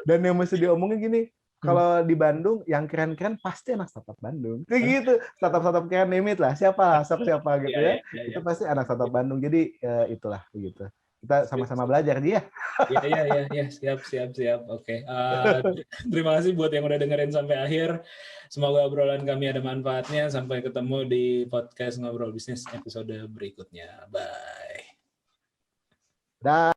Dan yang mesti diomongin gini, kalau di Bandung yang keren-keren pasti anak startup Bandung. Kayak gitu. Startup keren name it lah. Siapa gitu ya. Itu pasti anak startup Bandung. Jadi itulah begitu. Kita sama-sama belajar dia. Iya, siap. Oke. Terima kasih buat yang udah dengerin sampai akhir. Semoga obrolan kami ada manfaatnya. Sampai ketemu di podcast Ngobrol Bisnis episode berikutnya. Bye. Dah.